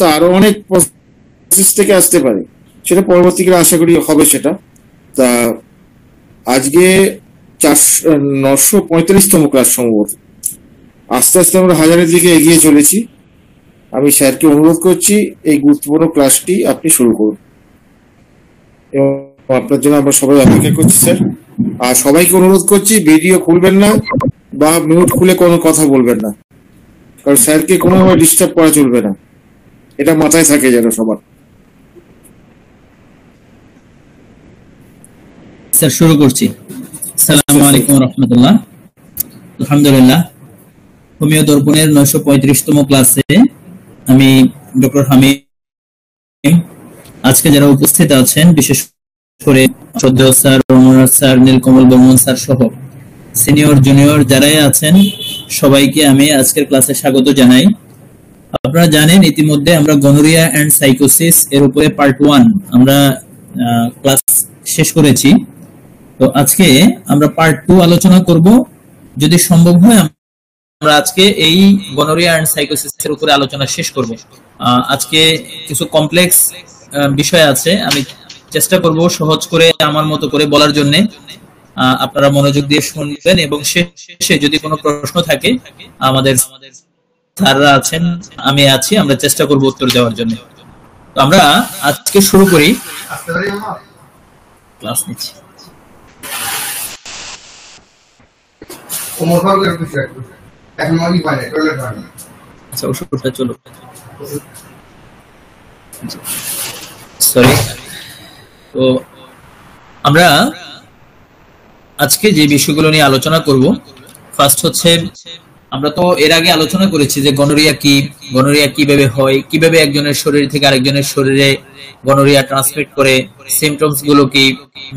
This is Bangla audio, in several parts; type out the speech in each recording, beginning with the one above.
অবস্থা আরো অনেক প্রসেস থেকে আসতে পারে, সেটা পরবর্তীকালে আশা করি হবে সেটা। তা আজকে 945তম ক্লাস সম্ভবত। আস্তে আস্তে আমরা 1000-এর দিকে এগিয়ে চলেছি। আমি স্যারকে অনুরোধ করছি এই গুরুত্বপূর্ণ ক্লাসটি আপনি শুরু করুন, এবং আপনার জন্য আমরা সবাই অপেক্ষা করছি স্যার। আর সবাইকে অনুরোধ করছি ভিডিও খুলবেন না বা মিউট খুলে কোনো কথা বলবেন না, কারণ স্যারকে কোনোভাবে ডিস্টার্ব করা চলবে না, এটা মাথায় থাকে যেন সবার। স্যার শুরু করছি। আসসালামু আলাইকুম ওয়া রাহমাতুল্লাহ। আলহামদুলিল্লাহ, হোমিও দর্পণের 935তম ক্লাসে আমি ডক্টর হামিম, আজকে যারা উপস্থিত আছেন বিশেষ করে শ্রদ্ধেয় sir, Ramnath sir, Nilkamal Barman sir সহ সিনিয়র জুনিয়র যারাই আছেন সবাইকে আমি আজকের ক্লাসে স্বাগত জানাই। আপনারা জানেন ইতিমধ্যে আমরা গনোরিয়া এন্ড সাইকোসিস এর উপরে পার্ট 1 আমরা ক্লাস শেষ করেছি। তো আজকে আমরা পার্ট 2 আলোচনা করব। যদি সম্ভব হয় আমরা আজকে এই গনোরিয়া এন্ড সাইকোসিস এর উপরে আলোচনা শেষ করব। আজকে কিছু কমপ্লেক্স বিষয় আছে, আমি চেষ্টা করব সহজ করে আমার মতো করে বলার জন্য। আপনারা মনোযোগ দিয়ে শুনবেন এবং শেষে যদি কোনো প্রশ্ন থাকে আমাদের স্যাররা আছেন, আমি আছি, আমরা চেষ্টা করব উত্তর দেওয়ার জন্য। তো আমরা আজকে শুরু করি। ক্লাস নিচ্ছি। আচ্ছা, ওষুধটা চলো, সরি। তো আমরা আজকে যে বিষয়গুলো নিয়ে আলোচনা করব, ফার্স্ট হচ্ছে আমরা তো এর আগে আলোচনা করেছি যে গনোরিয়া কি, গনোরিয়া কিভাবে হয়, কিভাবে একজনের শরীর থেকে আরেকজনের শরীরে গনোরিয়া ট্রান্সমিট করে, সিমটমস গুলো কি,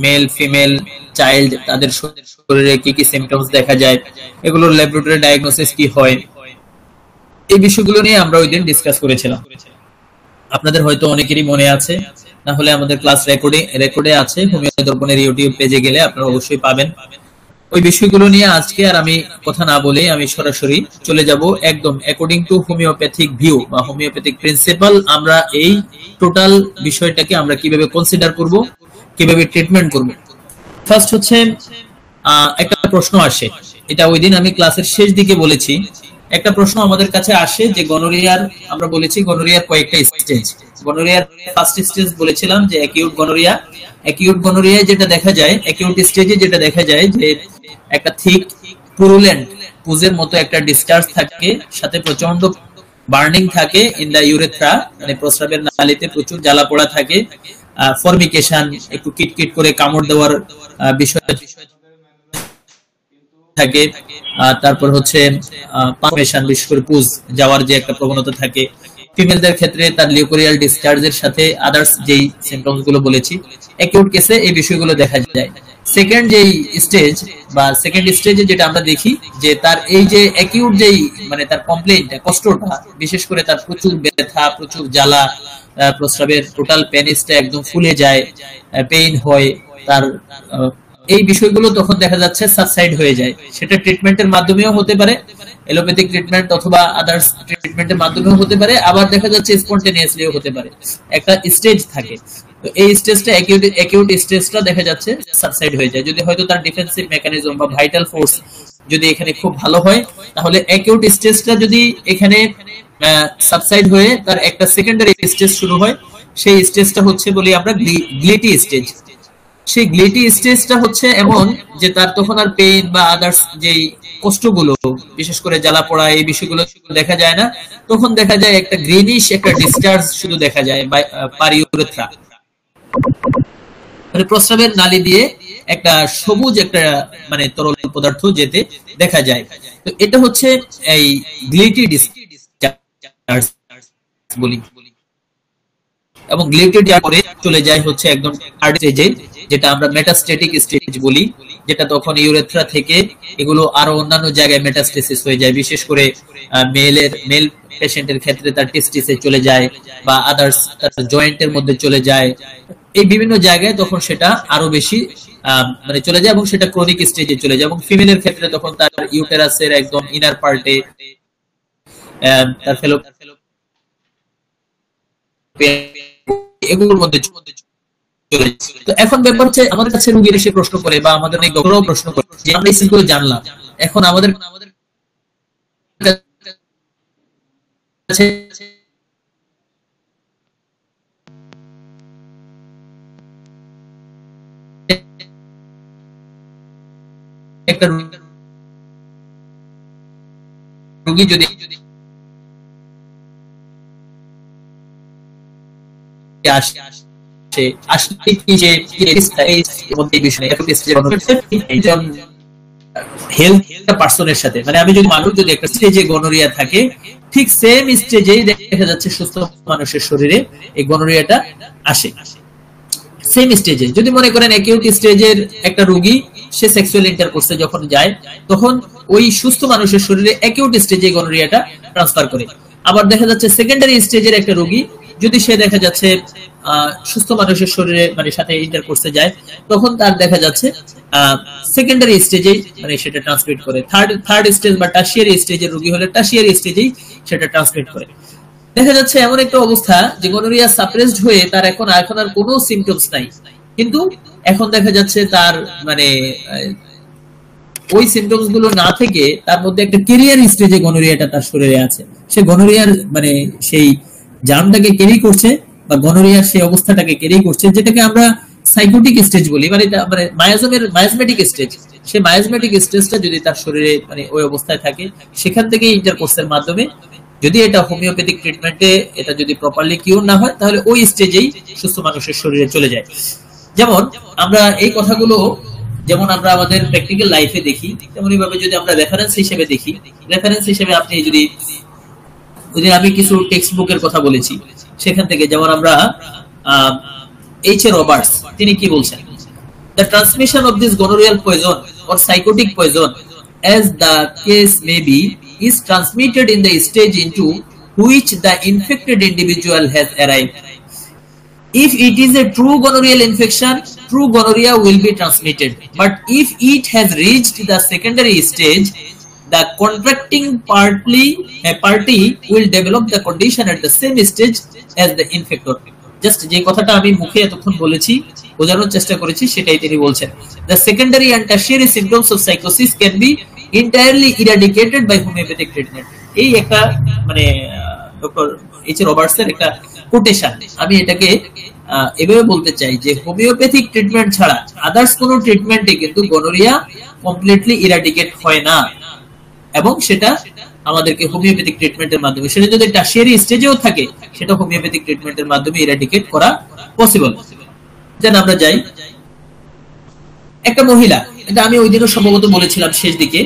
মেল ফিমেল চাইল্ড তাদের শরীরে কি কি সিমটমস দেখা যায়, এগুলোর ল্যাবরেটরি ডায়াগনোসিস কি হয়, এই বিষয়গুলো নিয়ে আমরা ওই দিন ডিসকাস করেছিলাম। আপনাদের হয়তো অনেকেরই মনে আছে, না হলে আমাদের ক্লাস রেকর্ডে আছে, হোমিও দর্পণের ইউটিউব পেজে গেলে আপনারা অবশ্যই পাবেন। ওই বিষয়গুলো নিয়ে আজকে আর আমি কথা না বলে আমি সরাসরি চলে যাব একদম অ্যাকর্ডিং টু হোমিওপ্যাথিক ভিউ বা হোমিওপ্যাথিক প্রিন্সিপাল। আমরা এই টোটাল বিষয়টাকে আমরা কিভাবে কনসিডার করব, কিভাবে ট্রিটমেন্ট করব। ফার্স্ট হচ্ছে একটা প্রশ্ন আসে, এটা ওই দিন আমি ক্লাসের শেষ দিকে বলেছি। একটা প্রশ্ন আমাদের কাছে আসে যে গনোরিয়ার, আমরা বলেছি গনোরিয়ার কয়েকটা স্টেজ। গনোরিয়ার ফার্স্ট স্টেজ বলেছিলাম যে অ্যাকিউট গনোরিয়া। অ্যাকিউট গনোরিয়ায় যেটা দেখা যায়, অ্যাকিউট স্টেজে যেটা দেখা যায় যে একটা থিক পুরুলেন্ট পুজের মতো একটা ডিসচার্জ থাকে, সাথে প্রচন্ড বার্নিং থাকে ইন দা ইউরেথ্রা, মানে প্রস্রাবের নালীতে প্রচুর জ্বালা পোড়া থাকে, ফর্মিকেশন, একটু কিটকিট করে কামড় দেওয়ার বিষয় থাকে, তারপর হচ্ছে পারমেশন, বিশেষ করে পুজ যাওয়ার যে একটা প্রবণতা থাকে। ফিমেলদের ক্ষেত্রে তার লিউকোরিয়াল ডিসচার্জের সাথে আদার্স যেই সিমটমস গুলো বলেছি, অ্যাকিউট কেসে এই বিষয়গুলো দেখা যায়। সেকেন্ড যেই স্টেজ বা সেকেন্ড স্টেজে যেটা আমরা দেখি যে তার এই যে অ্যাকিউট যেই মানে তার কমপ্লেইনটা, কষ্টটা, বিশেষ করে তার প্রচুর ব্যথা, প্রচুর জ্বালা, প্রস্রাবের টোটাল পেনিসটা একদম ফুলে যায়, পেইন হয়, তার এই বিষয়গুলো তখন দেখা যাচ্ছে সাবসাইড হয়ে যায়। সেটা ট্রিটমেন্টের মাধ্যমেও হতে পারে, এলোপ্যাথিক ট্রিটমেন্ট অথবা আদার্স ট্রিটমেন্টের মাধ্যমেও হতে পারে, আবার দেখা যাচ্ছে স্পন্টেনিয়াসলিও হতে পারে। একটা স্টেজ থাকে, তো এই স্টেজটা অ্যাকিউট স্টেজটা দেখা যাচ্ছে সাবসাইড হয়ে যায়। যদি হয়তো তার ডিফেন্সিভ মেকানিজম বা ভাইটাল ফোর্স যদি এখানে খুব ভালো হয়, তাহলে অ্যাকিউট স্টেজটা যদি এখানে সাবসাইড হয়ে তার একটা সেকেন্ডারি স্টেজ শুরু হয়, সেই স্টেজটা হচ্ছে বলি আমরা গ্লিটি স্টেজ। সেই গ্লিটি স্টেজটা হচ্ছে এমন যে তার তখন আর পেইন বা আদার্স যেই কষ্টগুলো, বিশেষ করে জ্বালা পোড়া, এই বিষয়গুলো দেখা যায় না। তখন দেখা যায় একটা গ্রিনিশ একটা ডিসচার্জ শুধু দেখা যায় পার ইউরেথ্রা, মানে প্রস্রাবের নালী দিয়ে একটা সবুজ একটা মানে তরল পদার্থ যেতে দেখা যায়। তো এটা হচ্ছে এই গ্লিটি ডিসচার্জ বলি। এবং গ্লিটেড পরে চলে যায় হচ্ছে একদম থার্ড স্টেজে, যেটা আমরা মেটাস্টেটিক স্টেজ বলি, যেটা তখন ইউরেথ্রা থেকে এগুলো আরো অন্যান্য জায়গায় মেটাস্টেসিস হয়ে যায়। বিশেষ করে মেল পেশেন্টের ক্ষেত্রে তার টেস্টিসে চলে যায় বা আদার্স জয়েন্টের মধ্যে চলে যায়, এই বিভিন্ন জায়গায় তখন সেটা আরো বেশি মানে চলে যায় এবং সেটা ক্রনিক স্টেজে চলে যায়। এবং ফিমেলের ক্ষেত্রে তখন তার ইউটেরাসের একদম ইনার পার্টে তার এগুলোর মধ্যে চলে যাচ্ছে। তো এখন ব্যাপার হচ্ছে আমাদের কাছে রোগীর এসে প্রশ্ন করে বা আমাদের অনেক ডক্টরও প্রশ্ন করে যে আমরা এই সিনগুলো জানলাম, এখন আমাদের কাছে একটা রোগী যদি সাথে, মানে আমি যদি মানুষ যদি একটা স্টেজে গনোরিয়া থাকে, ঠিক সেম স্টেজেই দেখা যাচ্ছে সুস্থ মানুষের শরীরে এই গনোরিয়াটা আসে। সেম স্টেজে যদি মনে করেন অ্যাকিউট স্টেজের একটা রোগী সে সেক্সুয়াল ইন্টারকোর্সে যখন যায় তখন ওই সুস্থ মানুষের শরীরে অ্যাকিউট স্টেজে গনোরিয়াটা ট্রান্সফার করে। আবার দেখা যাচ্ছে সেকেন্ডারি স্টেজের একটা রোগী যদি সে দেখা যাচ্ছে সুস্থ মানুষের শরীরে মানে সাথে ইন্টারকোর্সে যায় তখন তার দেখা যাচ্ছে সেকেন্ডারি স্টেজেই মানে সেটা ট্রান্সমিট করে। থার্ড স্টেজ বা টারশিয়ারি স্টেজের রোগী হলে টারশিয়ারি স্টেজেই সেটা ট্রান্সমিট করে। দেখা যাচ্ছে এমন একটা অবস্থা যে গনোরিয়া সাপ্রেসড হয়ে তার এখন আর কোনো সিমটমস নাই, কিন্তু এখন দেখা যাচ্ছে তার মানে ওই সিমটমস গুলো না থেকে তার মধ্যে একটা ক্যারিয়ার স্টেজে গনোরিয়াটা তার শরীরে আছে, সে গনোরিয়ার মানে সেই জার্মটাকে ক্যারি করছে বা গনোরিয়ার সেই অবস্থাটাকে ক্যারি করছে, যেটাকে আমরা সাইকোটিক স্টেজ বলি, মানে মায়াজমেটিক স্টেজ। সেই মায়াজমেটিক স্টেজটা যদি তার শরীরে মানে ওই অবস্থায় থাকে, সেখান থেকে ইন্টারকোর্সের মাধ্যমে যদি এটা হোমিওপ্যাথিক ট্রিটমেন্টে এটা যদি প্রপারলি কিউর না হয় তাহলে ওই স্টেজেই সুস্থ মানুষের শরীরে চলে যায়। যেমন আমরা এই কথাগুলো যেমন আমরা আমাদের প্র্যাকটিক্যাল লাইফে দেখি, তেমনি ভাবে যদি আমরা রেফারেন্স হিসেবে দেখি, রেফারেন্স হিসেবে আপনি যদি আমি কিছু টেক্সট বুকের কথা বলেছি সেখান থেকে যেমন আমরা এইচ.এ. রবার্টস তিনি কি বলছেন, the transmission of this gonorrheal poison or psychotic poison as the case may be is transmitted in the stage into which the infected individual has arrived. If it is a true gonorrheal infection, true gonorrhea will be transmitted, but if it has reached the secondary stage, the contracting party will develop the condition at the same stage as the infector. Just যে কথাটা আমি মুখে এতক্ষণ বলেছি বোঝানোর চেষ্টা করেছি সেটাই তিনি বলছেন। The secondary and tertiary symptoms of psychosis can be entirely eradicated by homeopathic treatment. এই একটা মানে ডক্টর এইচ.এ. রবার্টসের একটা কোটেশন। আমি এটাকে এভাবে বলতে চাই যে হোমিওপ্যাথিক ট্রিটমেন্ট ছাড়া আদার্স কোনো ট্রিটমেন্টে কিন্তু গনোরিয়া কমপ্লিটলি ইরাডিকেট হয় না, এবং সেটা আমাদেরকে হোমিওপ্যাথিক ট্রিটমেন্টের মাধ্যমে, সেটা যদি টারশিয়ারি স্টেজেও থাকে সেটা হোমিওপ্যাথিক ট্রিটমেন্টের মাধ্যমে ইরাডিকেট করা পসিবল। দেন আমরা যাই একটা মহিলা, এটা আমি ওই দিনও সম্ভবত বলেছিলাম শেষ দিকে,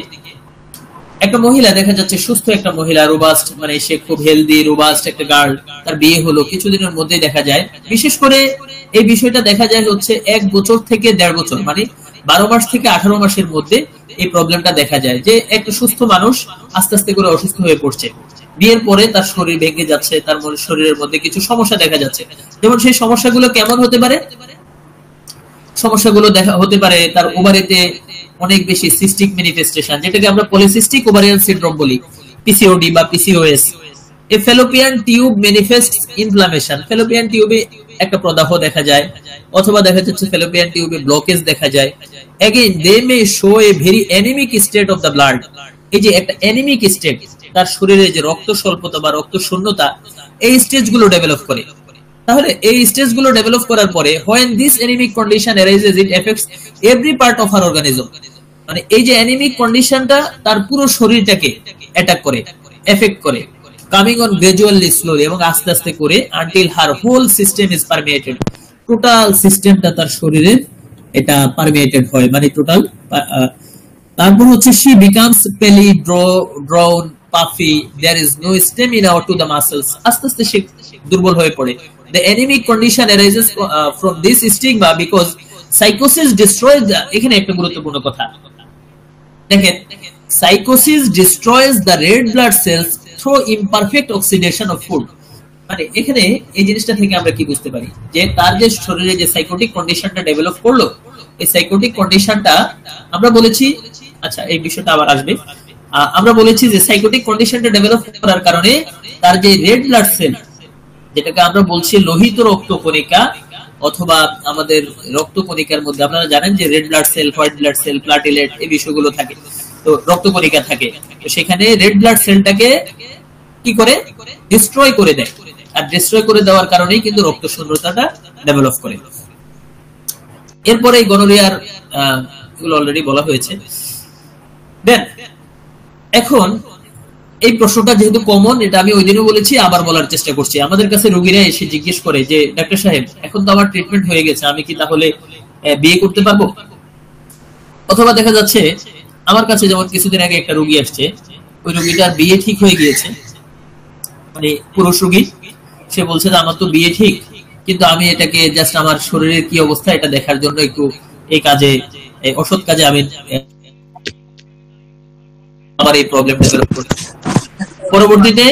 একটা মহিলা দেখা যাচ্ছে সুস্থ একটা মহিলা, রোবাস্ট, মানে সে খুব হেলদি রোবাস্ট একটা গার্ল, তার বিয়ে হলো কিছুদিনের মধ্যে দেখা যায়, বিশেষ করে এই বিষয়টা দেখা যায় হচ্ছে 1 বছর থেকে 1.5 বছর, মানে 12 মাস থেকে 18 মাসের মধ্যে এই প্রবলেমটা দেখা যায় যে একটা সুস্থ মানুষ আস্তে আস্তে করে অসুস্থ হয়ে পড়ছে। বিয়ের পরে তার শরীর ভেঙে যাচ্ছে, তার শরীরের মধ্যে কিছু সমস্যা দেখা যাচ্ছে। যেমন সেই সমস্যাগুলো কেমন হতে পারে, সমস্যাগুলো দেখা হতে পারে তার ওভারিতে অনেক বেশি সিস্টিক ম্যানিফেস্টেশন, যেটাকে আমরা পলিসিস্টিক ওভারিয়ান সিনড্রোম বলি, পিসিওডি বা পিসিওএস। এ ফ্যালোপিয়ান টিউব ম্যানিফেস্টস ইনফ্লামেশন, ফ্যালোপিয়ান টিউবে একটা প্রদাহ দেখা যায়, অথবা দেখা যাচ্ছে ফ্যালোপিয়ান টিউবে ব্লকেজ দেখা যায়। Again, they may show a very anemic state of the blood. এই যে একটা anemic state, তার শরীরে যে রক্ত স্বল্পতা বা রক্ত শূন্যতা, এই স্টেজগুলো ডেভেলপ করে। তাহলে এই স্টেজগুলো ডেভেলপ করার পরে when this anemic condition arises, it affects every part of our organism. মানে এই যে anemic কন্ডিশনটা তার পুরো শরীরটাকে অ্যাটাক করে, এফেক্ট করে, coming on gradually, slowly, এবং আস্তে আস্তে করে until her whole system is permeated. Total সিস্টেমটা তার শরীরে এটা পারমিয়েটেড হয়, মানে টোটাল। তারপর হচ্ছে she becomes pale, drawn, puffy, there is no stamina to the muscles, আস্তে আস্তে সে দুর্বল হয়ে পড়ে। The anemic condition arises from this stigma because psychosis destroys the, এখানে একটা গুরুত্বপূর্ণ কথা দেখেন, psychosis destroys the red blood cells through imperfect oxidation of food. মানে এখানে এই জিনিসটা থেকে আমরা কি বুঝতে পারি যে তার যে শরীরে যে সাইকোটিক কন্ডিশনটা ডেভেলপ করলো, এই সাইকোটিক কন্ডিশনটা আমরা বলেছি, আচ্ছা এই বিষয়টা আবার আসবে, আমরা বলেছি যে সাইকোটিক কন্ডিশনটা ডেভেলপ করার কারণে তার যে রেড ব্লাড সেল, যেটাকে আমরা বলছি লোহিত রক্তকণিকা অথবা আমাদের রক্তকণিকার মধ্যে আপনারা জানেন যে red blood cell, white blood cell, platelet এই বিষয়গুলো থাকে, তো রক্তকণিকা থাকে। তো সেখানে রেড ব্লাড সেলটাকে কি করে ডিস্ট্রয় করে দেয়, আর ডিস্ট্রয় করে দেওয়ার কারণেই কিন্তু রক্ত শূন্যতাটা ডেভেলপ করে। এরপরে গনোরিয়ার এগুলো অলরেডি বলা হয়েছে। দেন এখন এই প্রশ্নটা যেহেতু কমন, এটা আমি ওই দিনও বলেছি, আবার বলার চেষ্টা করছি। আমাদের কাছে রোগীরা এসে জিজ্ঞেস করে যে ডাক্তার সাহেব এখন তো আমার ট্রিটমেন্ট হয়ে গেছে, আমি কি তাহলে বিয়ে করতে পারবো? অথবা দেখা যাচ্ছে আমার কাছে যেমন কিছুদিন আগে একটা রোগী আসছে, ওই রোগীটার বিয়ে ঠিক হয়ে গিয়েছে, মানে পুরুষ রোগী। সে বলছে যে আমার তো বিয়ে ঠিক, কিন্তু আমি এটাকে জাস্ট আমার শরীরের কি অবস্থা এটা দেখার জন্য একটু এই কাজে, এই অসৎ কাজে আমি আমার এই প্রবলেম ডেভেলপ করি। পরবর্তীতে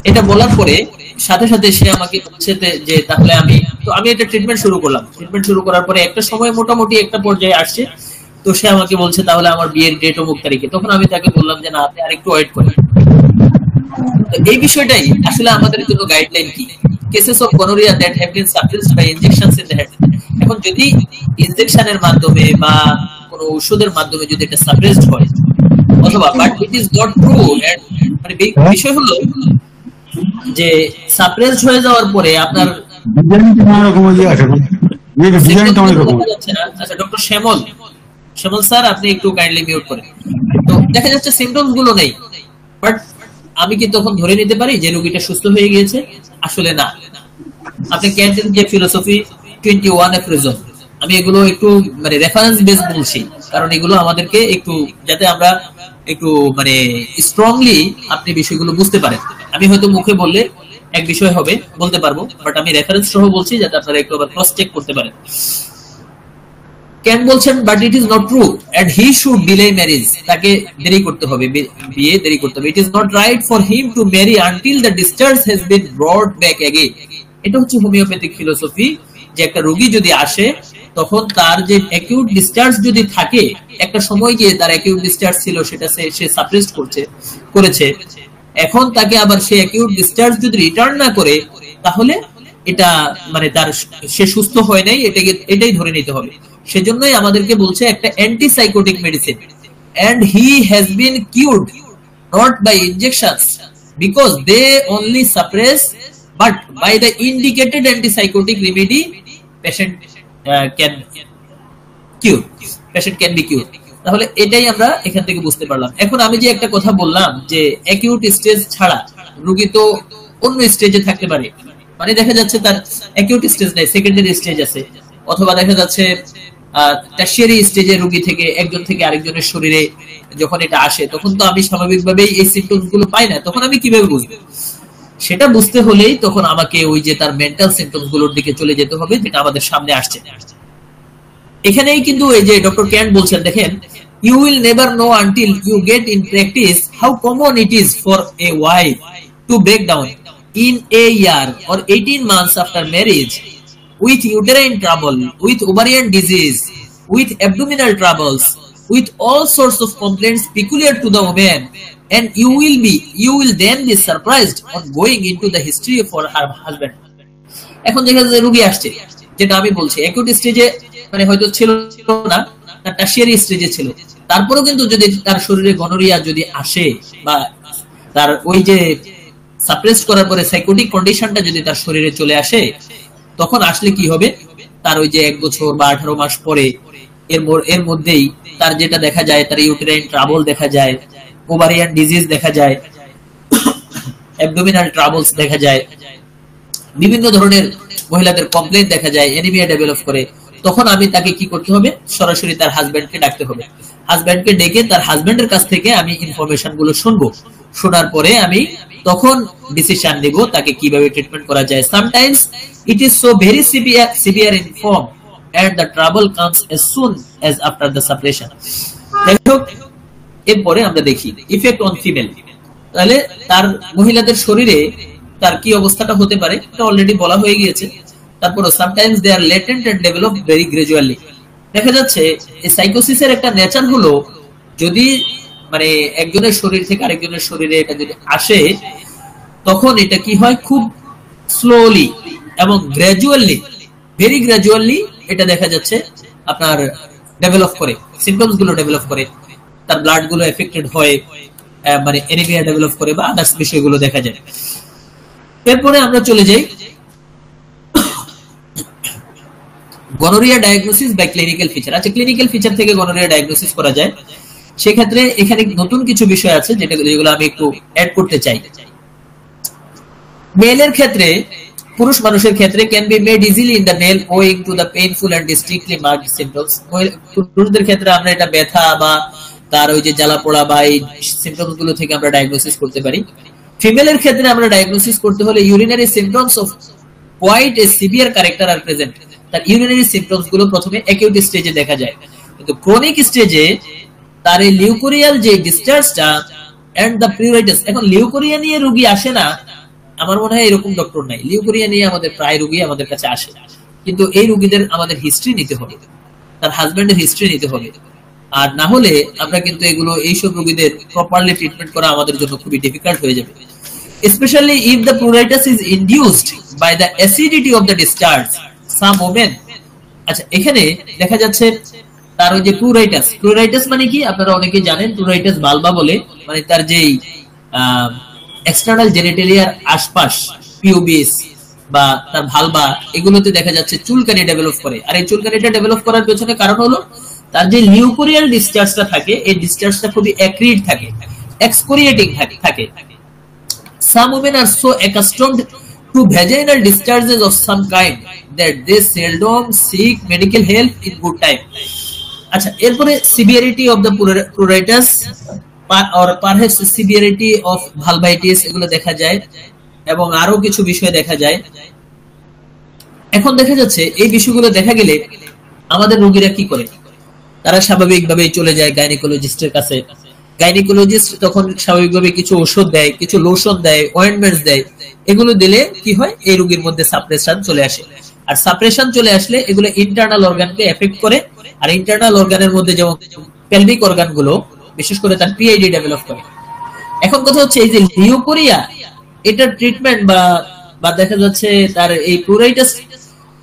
এটা বলার পরে সাথে সাথে সে আমাকে বলছে যে তাহলে আমি এটা ট্রিটমেন্ট শুরু করলাম। ট্রিটমেন্ট শুরু করার পরে একটা সময় মোটামুটি একটা পর্যায়ে আসছে, তো সে আমাকে বলছে তাহলে আমার বিয়ের ডেট অমুক তারিখে। তখন আমি তাকে বললাম যে না, আপনি আরেকটু ওয়েট করেন। এই বিষয়টাই আসলে আমাদের জন্য গাইডলাইন কি, cases of gonorrhoea that have been suppressed by injections in the head. এখন যদি ইনজেকশনের মাধ্যমে বা কোনো ওষুধের মাধ্যমে যদি এটা সাপ্রেসড হয় অথবা but it is not true, মানে বিষয় হলো যে সাপ্রেসড হয়ে যাওয়ার পরে আপনার আচ্ছা ডক্টর শ্যামল স্যার আপনি একটু কাইন্ডলি মিউট করেন। তো দেখা যাচ্ছে সিম্পটমস গুলো নেই, বাট আমি কি তখন ধরে নিতে পারি যে রোগীটা সুস্থ হয়ে গিয়েছে? আসলে না। আপনি ক্যান্টের যে ফিলোসফি 21 এফ রিজন, আমি এগুলো একটু মানে রেফারেন্স বেস বলছি, কারণ এগুলো আমাদেরকে একটু যাতে আমরা একটু মানে স্ট্রংলি আপনি বিষয়গুলো বুঝতে পারেন। আমি হয়তো মুখে বললে এক বিষয় হবে, বলতে পারবো, বাট আমি রেফারেন্স সহ বলছি যাতে আপনারা একটু আবার ক্রস চেক করতে পারেন। কেন বলছেন but it is not true and he should delay marriage, তাকে দেরি করতে হবে, বিয়ে দেরি করতে হবে। It is not right for him to marry until the discharge has been brought back again. এটা হচ্ছে হোমিওপ্যাথিক ফিলোসফি, যে একটা রোগী যদি আসে তখন তার যে অ্যাকিউট ডিসচার্জ যদি থাকে, একটা সময় গিয়ে তার অ্যাকিউট ডিসচার্জ ছিল সেটা সে সাপ্রেসড করেছে, এখন তাকে আবার সে অ্যাকিউট ডিসচার্জ যদি রিটার্ন না করে তাহলে এটা মানে তার সে সুস্থ হয় নাই, এটাই ধরে নিতে হবে। সেজন্যই আমাদেরকে বলছে একটা antipsychotic medicine, and he has been cured not by injections because they only suppress, but by the indicated antipsychotic remedy patient can be cured. তাহলে এটাই আমরা এখান থেকে বুঝতে পারলাম। এখন আমি যে একটা কথা বললাম যে অ্যাকিউট স্টেজ ছাড়া রোগী তো অন্য স্টেজে থাকতে পারে, মানে দেখা যাচ্ছে তার অ্যাকিউট স্টেজ নাই, সেকেন্ডারি স্টেজ আছে, অথবা দেখা যাচ্ছে টারশিয়ারি স্টেজে রোগী থেকে একজন থেকে আরেকজনের শরীরে যখন এটা আসে তখন তো আমি স্বাভাবিকভাবেই এই সিম্পটমস গুলো পাই না, তখন আমি কিভাবে বুঝবো? সেটা বুঝতে হলেই তখন আমাকে ওই যে তার মেন্টাল সিম্পটমস গুলোর দিকে চলে যেতে হবে, যেটা আমাদের সামনে আসছে। এখানেই কিন্তু এই যে ডক্টর ক্যান্ট বলছেন, দেখেন, you will never know until you get in practice how common it is for a wife to break down in a year or 18 months after marriage with uterine trouble, with ovarian disease, with abdominal troubles, with all sorts of complaints peculiar to the woman, and you will then be surprised on going into the history of her husband. এখন দেখা যায় রোগী আসছে, যেটা আমি বলছি অ্যাকিউট স্টেজে মানে হয়তো ছিল না, তার টারশিয়ারি স্টেজে ছিল, তারপরেও কিন্তু যদি তার শরীরে গনোরিয়া যদি আসে বা তার ওই যে সাপ্রেস করার পরে সাইকোটিক কন্ডিশনটা যদি তার শরীরে চলে আসে, তখন আসলে কি হবে, তার ওই যে 1 বছর বা 18 মাস পরে এর মধ্যেই তার যেটা দেখা যায়, তার ইউটেরাইন ট্রাবল দেখা যায়, ওভারিয়ান ডিজিজ দেখা যায়, অ্যাবডোমিনাল ট্রাবলস দেখা যায়, বিভিন্ন ধরনের মহিলাদের কমপ্লেইন দেখা যায়, অ্যানিমিয়া ডেভেলপ করে। তখন আমি তাকে কি করতে হবে, সরাসরি তার হাজবেন্ডকে ডাকতে হবে। হাজবেন্ডকে ডেকে তার হাজবেন্ডের কাছ থেকে আমি ইনফরমেশন গুলো শুনবো, শোনার পরে আমি তখন ডিসিশন নেব তাকে কিভাবে ট্রিটমেন্ট করা যায়। Sometimes it is so very severe in form and the trouble comes as soon as after the suppression. দেখো এরপরে আমরা দেখি ইফেক্ট অন ফিমেল। তাহলে তার মহিলাদের শরীরে তার কি অবস্থাটা হতে পারে এটা অলরেডি বলা হয়ে গিয়েছে। তারপরে sometimes they are latent and develop very gradually. দেখা যাচ্ছে এই সাইকোসিসের একটা নেচার হলো, যদি মানে একজনের শরীর থেকে আরেকজনের শরীরে এটা যদি আসে, তখন এটা কি হয়, খুব স্লোলি এবং গ্র্যাজুয়ালি, ভেরি গ্র্যাজুয়ালি এটা দেখা যাচ্ছে আপনার ডেভেলপ করে, সিম্পটমস গুলো ডেভেলপ করে, তার ব্লাড গুলো এফেক্টেড হয়, মানে এনিমিয়া ডেভেলপ করে বা আদার্স বিষয়গুলো দেখা যায়। এরপরে আমরা চলে যাই gonorrhoea diagnosis by clinical feature. আচ্ছা, ক্লিনিক্যাল ফিচার থেকে গনোরিয়া ডায়াগনোসিস করা যায়, সেক্ষেত্রে এখানে নতুন কিছু বিষয় আছে যেগুলো আমি একটু অ্যাড করতে চাই। মেলের ক্ষেত্রে, পুরুষ মানুষের ক্ষেত্রে can be made easily in the male owing to the painful and distinctly marked symptoms. পুরুষদের ক্ষেত্রে আমরা এটা ব্যথা বা তার ওই যে জ্বালা পোড়া বা এই সিম্পটমস গুলো থেকে আমরা ডায়াগনোসিস করতে পারি। ফিমেলের ক্ষেত্রে আমরা ডায়াগনোসিস করতে হলে urinary symptoms of quite a severe character are present. তার ইউরিনারি সিম্পটমস গুলো প্রথমে অ্যাকিউট স্টেজে দেখা যায়, কিন্তু ক্রনিক স্টেজে তার এই লিউকোরিয়াল যে ডিসচার্জটা এন্ড দ্য প্রিউরাইটিস। এখন লিউকোরিয়া নিয়ে রোগী আসে না, আমার মনে হয় এরকম ডক্টর নাই। লিউকোরিয়া নিয়ে আমাদের প্রায় রোগী আমাদের কাছে আসে, কিন্তু এই রোগীদের আমাদের হিস্ট্রি নিতে হবে, তার হাজবেন্ডের হিস্ট্রি নিতে হবে, আর না হলে আমরা কিন্তু এগুলো এইসব রোগীদের প্রপারলি ট্রিটমেন্ট করা আমাদের জন্য খুবই ডিফিকাল্ট হয়ে যাবে, especially if the pruritus is induced by the acidity of the discharge. Some women, আচ্ছা এখানে দেখা যাচ্ছে তার ওই যে প্লুরাইটাস মানে কি আপনারা অনেকে জানেন, প্লুরাইটাস বালবা বলে, মানে তার যেই এক্সটার্নাল জেনিটালিয়ার আশপাশ পিউবিস বা তার ভালবা, এগুলোতে দেখা যাচ্ছে চুলকানি ডেভেলপ করে। আর এই চুলকানিটা ডেভেলপ করার পেছনে কারণ হলো তার যে লিউকোরিয়াল ডিসচার্জটা থাকে, এই ডিসচার্জটা খুবই অ্যাক্রিড থাকে, এক্সকোরিয়েটিং থাকে। Some women are so accustomed to vaginal discharges of some kind that they seldom seek medical help in good time. আচ্ছা, এরপরে severity of the pruritus or perhaps severity of vulvitis এগুলো দেখা যায় এবং আরো কিছু বিষয় দেখা যায়। এখন দেখা যাচ্ছে এই বিষয়গুলো দেখা গেলে আমাদের রোগীরা কি করে, তারা স্বাভাবিকভাবেই চলে যায় গাইনিকোলজিস্টের কাছে। গাইনিকোলজিস্ট তখন স্বাভাবিকভাবে কিছু ওষুধ দেয়, কিছু লোশন দেয়, অয়েন্টমেন্টস দেয়। এগুলো দিলে কি হয়, এই রোগীর মধ্যে সাপ্রেশন চলে আসে, আর সাপ্রেশন চলে আসলে এগুলো ইন্টারনাল অর্গানকে এফেক্ট করে, আর ইন্টারনাল অর্গানের মধ্যে যেমন পেলভিক অর্গানগুলো বিশেষ করে তার পিআইডি ডেভেলপ করে। এখন কথা হচ্ছে এই যে লিউকোরিয়া, এটার ট্রিটমেন্ট বা দেখা যাচ্ছে তার এই প্লুরাইটাস,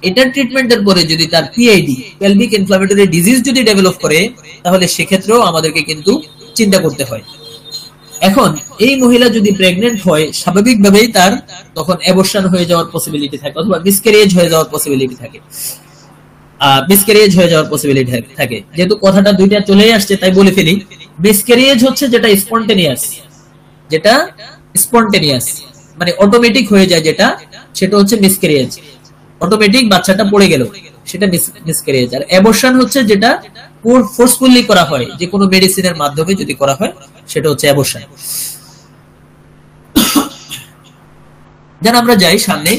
এটার ট্রিটমেন্টের পরে যদি তার পিআইডি পেলভিক ইনফ্লামেটরি ডিজিজ যদি ডেভেলপ করে, তাহলে সেক্ষেত্রেও আমাদেরকে কিন্তু চিন্তা করতে হয়। এখন এই মহিলা যদি প্রেগনেন্ট হয়, স্বাভাবিকভাবেই তার তখন অ্যাবর্শন হয়ে যাওয়ার পসিবিলিটি থাকে, অথবা মিসক্যারেজ হয়ে যাওয়ার পসিবিলিটি থাকে। যেহেতু কথাটা দুইটা চলেই আসছে তাই বলে ফেলি। মিসক্যারেজ হচ্ছে যেটা স্পন্টেনিয়াস, মানে অটোমেটিক হয়ে যায়, সেটা হচ্ছে মিসক্যারেজ। অটোমেটিক বাচ্চাটা পড়ে গেল, সেটা মিসক্যারেজ। আর অ্যাবর্শন হচ্ছে যেটা ফোর্সফুলি করা হয়, যে কোনো মেডিসিনের মাধ্যমে যদি করা হয়, সেটা হচ্ছে অ্যাবর্শন। যেন আমরা যাই সামনে।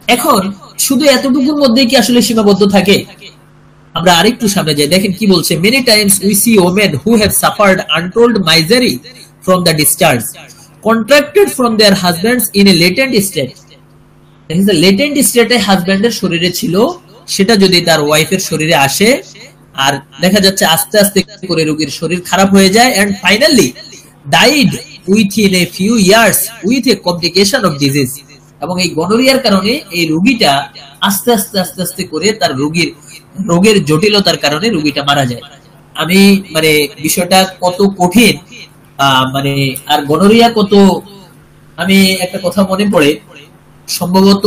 এখন শুধু এতটুকুর মধ্যেই কি আসলে সীমাবদ্ধ থাকে? আমরা আরেকটু সামনে যাই, দেখেন কি বলছে। Many times we see women who have suffered untold misery from the discharge contracted from their husbands in a latent state. Latent স্টেটে হাজবেন্ডের শরীরে ছিল, সেটা যদি তার ওয়াইফের শরীরে আসে, আর দেখা যাচ্ছে আস্তে আস্তে করে রোগীর শরীর খারাপ হয়ে যায়, and finally died within a few years with a complication of disease. এবং এই গনোরিয়ার কারণে এই রোগীটা আস্তে আস্তে করে তার রোগের জটিলতার কারণে রোগীটা মারা যায়। আমি মানে বিষয়টা কত কঠিন, মানে আর গনোরিয়া কত, আমি একটা কথা মনে পড়ে, সম্ভবত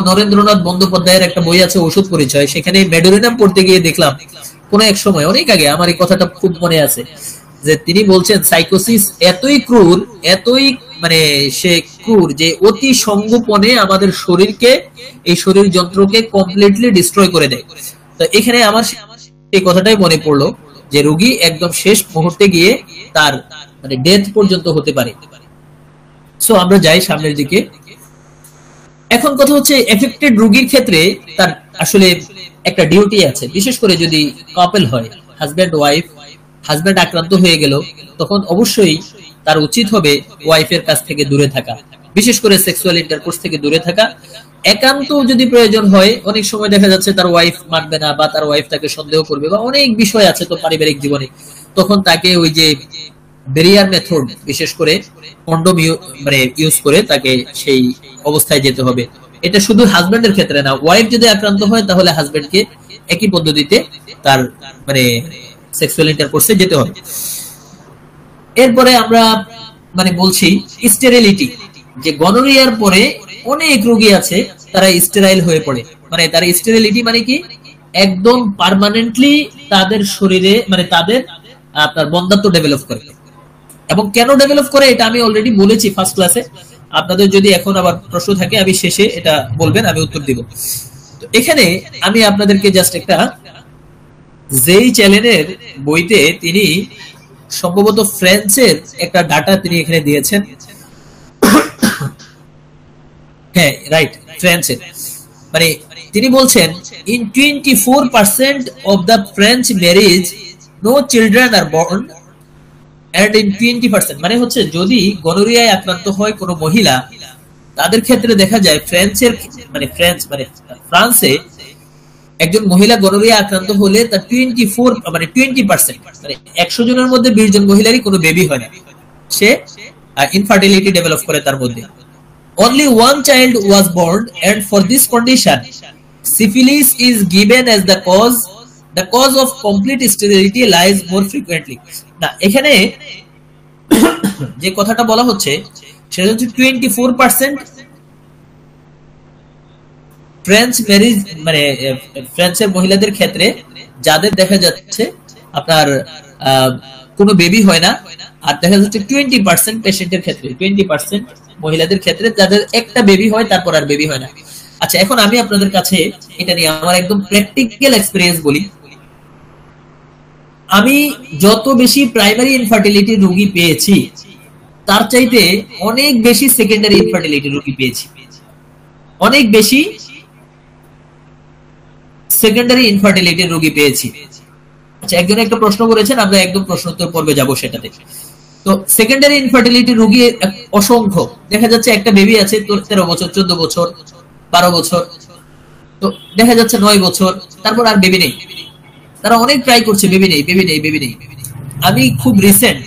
নরেন্দ্রনাথ বন্দ্যোপাধ্যায়ের একটা বই আছে ওষুধ পরিচয়, সেখানে মেডোরিনাম পড়তে গিয়ে দেখলাম কোন এক সময় অনেক আগে, আমার এই কথাটা খুব মনে আছে, যে তিনি বলছেন সাইকোসিস এতই ক্রূর, এতই মানে সে ক্রূর যে অতি সংগোপনে আমাদের শরীরকে, এই শরীর যন্ত্রকে কমপ্লিটলি ডিস্ট্রয় করে দেয়। তো এখানে আমার এই কথাটাই মনে পড়লো যে রোগী একদম শেষ মুহূর্তে গিয়ে তার মানে ডেথ পর্যন্ত হতে পারে। সো আমরা যাই সামনের দিকে। এখন কথা হচ্ছে এফেক্টেড রোগীর ক্ষেত্রে তার আসলে একটা ডিউটি আছে, বিশেষ করে যদি কাপল হয়, হাজবেন্ড ওয়াইফ, হাজবেন্ড আক্রান্ত হয়ে গেল, তখন অবশ্যই তার উচিত হবে ওয়াইফের কাছ থেকে দূরে থাকা, বিশেষ করে সেক্সুয়াল ইন্টারকোর্স থেকে দূরে থাকা। একান্ত যদি প্রয়োজন হয়, অনেক সময় দেখা যাচ্ছে তার ওয়াইফ মানবে না, বা তার ওয়াইফ তাকে সন্দেহ করবে, বা অনেক বিষয় আছে তো পারিবারিক জীবনে, তখন তাকে ওই যে ব্যারিয়ার মেথড, বিশেষ করে কন্ডোম মানে ইউজ করে তাকে সেই অবস্থায় যেতে হবে। এটা শুধু হাজবেন্ডের ক্ষেত্রে না, ওয়াইফ যদি আক্রান্ত হয় তাহলে হাজবেন্ডকে একই পদ্ধতিতে তার মানে সেক্সুয়াল ইন্টারকোর্সে যেতে হবে। এরপরে আমরা মানে বলছি স্টেরিলিটি, যে গনোরিয়ার পরে অনেক রোগী আছে তারা স্টেরাইল হয়ে পড়ে। মানে তার স্টেরিলিটি মানে কি, একদম পার্মানেন্টলি তাদের শরীরে মানে তাদের আপনার বন্ধ্যাত্ব ডেভেলপ করে। এবং কেন ডেভেলপ করে এটা আমি অলরেডি বলেছি ফার্স্ট ক্লাসে। আপনাদের যদি এখন আবার প্রশ্ন থাকে আমি শেষে এটা বলবেন, আমি উত্তর দিব। তো এখানে আমি আপনাদেরকে জাস্ট একটা যেই চ্যানেলের বইতে তিনি সম্ভবত ফ্রান্সের একটা ডাটা তিনি এখানে দিয়েছেন, হ্যাঁ রাইট, ফ্রান্সের। মানে তিনি বলছেন in 24% of the French marriage no children are born, and in 20% মানে হচ্ছে যদি গনোরিয়ায় আক্রান্ত হয় কোনো মহিলা, তাদের ক্ষেত্রে দেখা যায় ফ্রান্সের মানে ফ্রান্সে একজন মহিলা গনোরিয়া আক্রান্ত হলে তার 20% মানে 100 জনের মধ্যে 20 জন মহিলারই কোনো বেবি হয় না, সে ইনফার্টিলিটি ডেভেলপ করে তার মধ্যে। Only one child was born, and for this condition syphilis is given as the cause. The cause of complete sterility lies more frequently. না, এখানে যে কথাটা বলা হচ্ছে সেটা হচ্ছে 24% ফ্রেঞ্চ ম্যারেজ মানে ফ্রান্সের মহিলাদের ক্ষেত্রে যাদের দেখা যাচ্ছে আপনার কোনো বেবি হয় না, আর দেখা যাচ্ছে 20% পেশেন্টের ক্ষেত্রে, 20% মহিলাদের ক্ষেত্রে যাদের একটা বেবি হয় তারপর আর বেবি হয় না। আচ্ছা, এখন আমি আপনাদের কাছে এটা নিয়ে আমার একদম প্র্যাকটিক্যাল এক্সপেরিয়েন্স বলি। আমি যত বেশি প্রাইমারি ইনফার্টিলিটি রোগী পেয়েছি তার চাইতে অনেক বেশি সেকেন্ডারি ইনফার্টিলিটি রোগী পেয়েছি, অনেক বেশি সেকেন্ডারি ইনফার্টিলিটি রোগী পেয়েছি। আচ্ছা, একজন একটা প্রশ্ন করেছেন, আমরা একদম প্রশ্ন উত্তর পর্বে যাব সেটাতে। তো সেকেন্ডারি ইনফার্টিলিটি রোগী অসংখ্য, দেখা যাচ্ছে একটা বেবি আছে 13 বছর, 14 বছর, 12 বছর, তো দেখা যাচ্ছে 9 বছর, তারপর আর বেবি নেই। তারা অনেক ট্রাই করছে, বেবি নেই, বেবি নেই, বেবি নেই। আমি খুব রিসেন্ট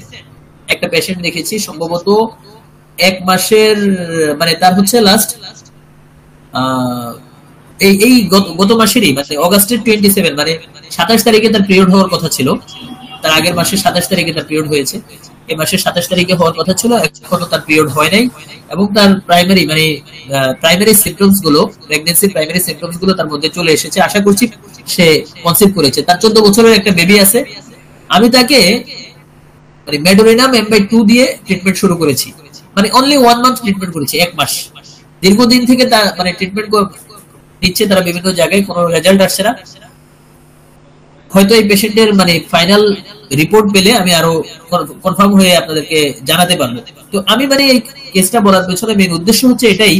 একটা পেশেন্ট দেখেছি, সম্ভবত 1 মাসের মানে তার হচ্ছে লাস্ট এই গত মাসেরই মানে অগাস্টের 27 মানে 27 তারিখে তার পিরিয়ড হওয়ার কথা ছিল। তার আগের মাসে 27 তারিখে তার পিরিয়ড হয়েছে, এই মাসের 27 তারিখে হওয়ার কথা ছিল, এখনো তার পিরিয়ড হয় নাই। এবং তার প্রাইমারি সিম্পটমস গুলো, প্রেগন্যান্সির প্রাইমারি সিম্পটমস গুলো তার মধ্যে চলে এসেছে। আশা করছি সে কনসিভ করেছে। তার 14 বছরের একটা বেবি আছে। আমি তাকে মানে মেডোরিনাম M/2 দিয়ে ট্রিটমেন্ট শুরু করেছি, মানে অনলি 1 মান্থ ট্রিটমেন্ট করেছি, 1 মাস। দীর্ঘদিন থেকে তার মানে ট্রিটমেন্ট দিচ্ছে তারা বিভিন্ন জায়গায়, কোনো রেজাল্ট আসছে না। হয়তো এই পেশেন্টের মানে ফাইনাল রিপোর্ট পেলে আমি আরো কনফার্ম হয়ে আপনাদেরকে জানাতে পারবো। তো আমি মানে এই কেসটা বলার পেছনে মেইন উদ্দেশ্য হচ্ছে এটাই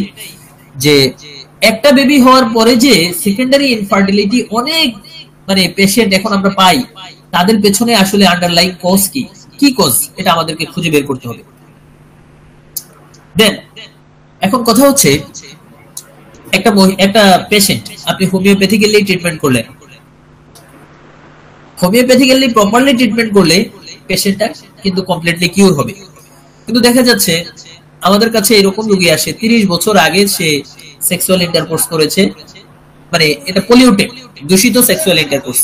যে একটা বেবি হওয়ার পরে যে সেকেন্ডারি ইনফার্টিলিটি অনেক মানে পেশেন্ট এখন আমরা পাই, তাদের পেছনে আসলে আন্ডারলাইং কজ কি কজ, এটা আমাদেরকে খুঁজে বের করতে হবে। দেন এখন কথা হচ্ছে একটা পেশেন্ট আপনি হোমিওপ্যাথিক্যালি ট্রিটমেন্ট করলেন, হোমিওপ্যাথিক্যালি প্রপারলি ট্রিটমেন্ট করলে পেশেন্টটা কিন্তু কমপ্লিটলি কিউর হবে। কিন্তু দেখা যাচ্ছে আমাদের কাছে এরকম রোগী আসে 30 বছর আগে সে সেক্সুয়াল ইন্টারকোর্স করেছে, মানে এটা পলিউটেড দূষিত সেক্সুয়াল ইন্টারকোর্স,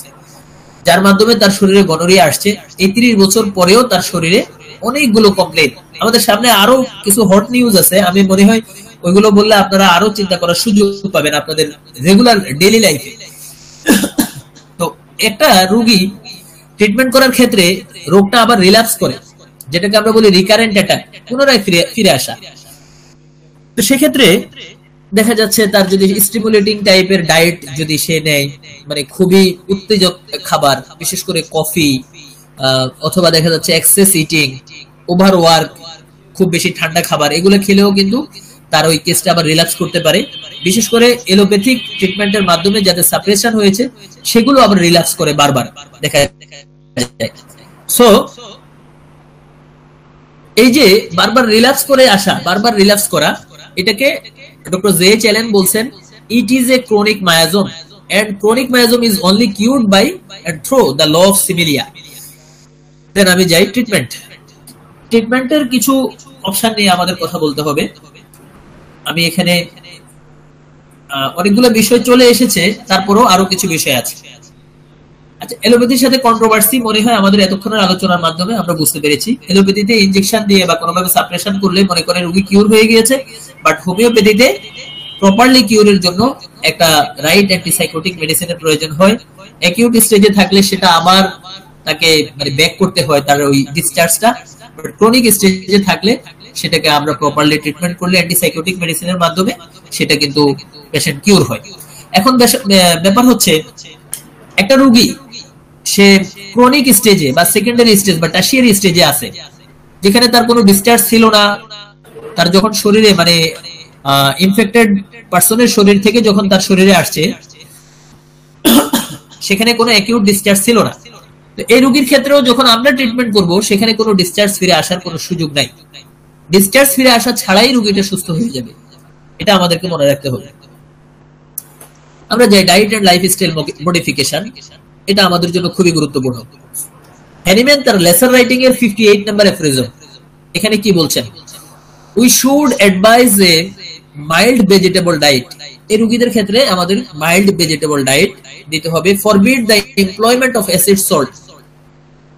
যার মাধ্যমে তার শরীরে গনোরিয়া আসছে। এই 30 বছর পরেও তার শরীরে অনেকগুলো কমপ্লেইন। আমাদের সামনে আরো কিছু হট নিউজ আছে, আমি মনে হয় ওইগুলো বললে আপনারা আরো চিন্তা করার সুযোগ পাবেন আপনাদের রেগুলার ডেইলি লাইফে। তো একটা রোগী ট্রিটমেন্ট করার ক্ষেত্রে রোগটা আবার রিল্যাপস করে, যেটাকে আমরা বলি রিকারেন্ট অ্যাটাক, পুনরায় ফিরে আসা। তো সেক্ষেত্রে দেখা যাচ্ছে তার যদি স্টিমুলেটিং টাইপের ডায়েট যদি সে নেয়, মানে খুবই উত্তেজক খাবার, বিশেষ করে কফি, অথবা দেখা যাচ্ছে এক্সেস ইটিং, ওভার ওয়ার্ক, খুব বেশি ঠান্ডা খাবার, এগুলো খেলেও কিন্তু তার ওই কেসটা আবার রিল্যাপস করতে পারে। বিশেষ করে এলোপ্যাথিক ট্রিটমেন্টের মাধ্যমে যাদের সাপ্রেশন হয়েছে সেগুলো আবার রিল্যাপস করে বারবার দেখা যায়। সো এই যে বারবার রিল্যাপস করে আসা, বারবার রিল্যাপস করা, এটাকে ডক্টর জে.এইচ. অ্যালেন বলছেন it is a chronic miasm, and chronic myasm is only cured by and through the law of similia. দেন আমি যাই ট্রিটমেন্ট। ট্রিটমেন্টের কিছু অপশন নিয়ে আমাদের কথা বলতে হবে। আমি এখানে অনেকগুলো বিষয় চলে এসেছে, তারপরেও আরো কিছু বিষয় আছে। আচ্ছা, এলোপ্যাথির সাথে কন্ট্রোভার্সি মনে হয় আমাদের এতক্ষণের আলোচনার মাধ্যমে আমরা বুঝতে পেরেছি। এলোপ্যাথিতে ইনজেকশন দিয়ে বা কোনোভাবে সাপ্রেশন করলে মনে করেন রোগী কিউর হয়ে গিয়েছে, বাট হোমিওপ্যাথিতে প্রপারলি কিউরের জন্য একটা রাইট অ্যান্টিসাইকোটিক মেডিসিনের প্রয়োজন হয়। অ্যাকিউট স্টেজে থাকলে সেটা আবার তাকে মানে ব্যাক করতে হয় তার ওই ডিসচার্জটা, বাট ক্রনিক স্টেজে থাকলে সেটাকে আমরা প্রপারলি ট্রিটমেন্ট করলে অ্যান্টিসাইকোটিক মেডিসিনের মাধ্যমে সেটা কিন্তু পেশেন্ট কিউর হয়। এখন ব্যাপার হচ্ছে একটা রোগী সে ক্রনিক স্টেজে বা সেকেন্ডারি স্টেজ বা টার্সিয়ারি স্টেজে আছে, যেখানে তার কোনো ডিসচার্জ ছিল না, তার যখন শরীরে মানে ইনফেক্টেড পার্সনের শরীর থেকে যখন তার শরীরে আসছে সেখানে কোনো অ্যাকিউট ডিসচার্জ ছিল না। তো এই রোগীর ক্ষেত্রেও যখন আমরা ট্রিটমেন্ট করব সেখানে কোনো ডিসচার্জ ফিরে আসার কোনো সুযোগ নাই। ডিসচার্জ ফিরে আসা ছাড়াই রোগীটা সুস্থ হয়ে যাবে, এটা আমাদেরকে মনে রাখতে হবে। আমরা যে ডায়েট এন্ড লাইফস্টাইল মডিফিকেশন, এটা আমাদের জন্য খুবই গুরুত্বপূর্ণ। হ্যানিম্যান তার লেসার রাইটিং এর 58 নাম্বার অ্যাফরিজম এখানে কি বলছেন? We should advise A mild vegetable diet. এই রোগীদের ক্ষেত্রে আমাদের মাইল্ড ভেজিটেবল ডায়েট দিতে হবে। Forbid the employment of acid salt.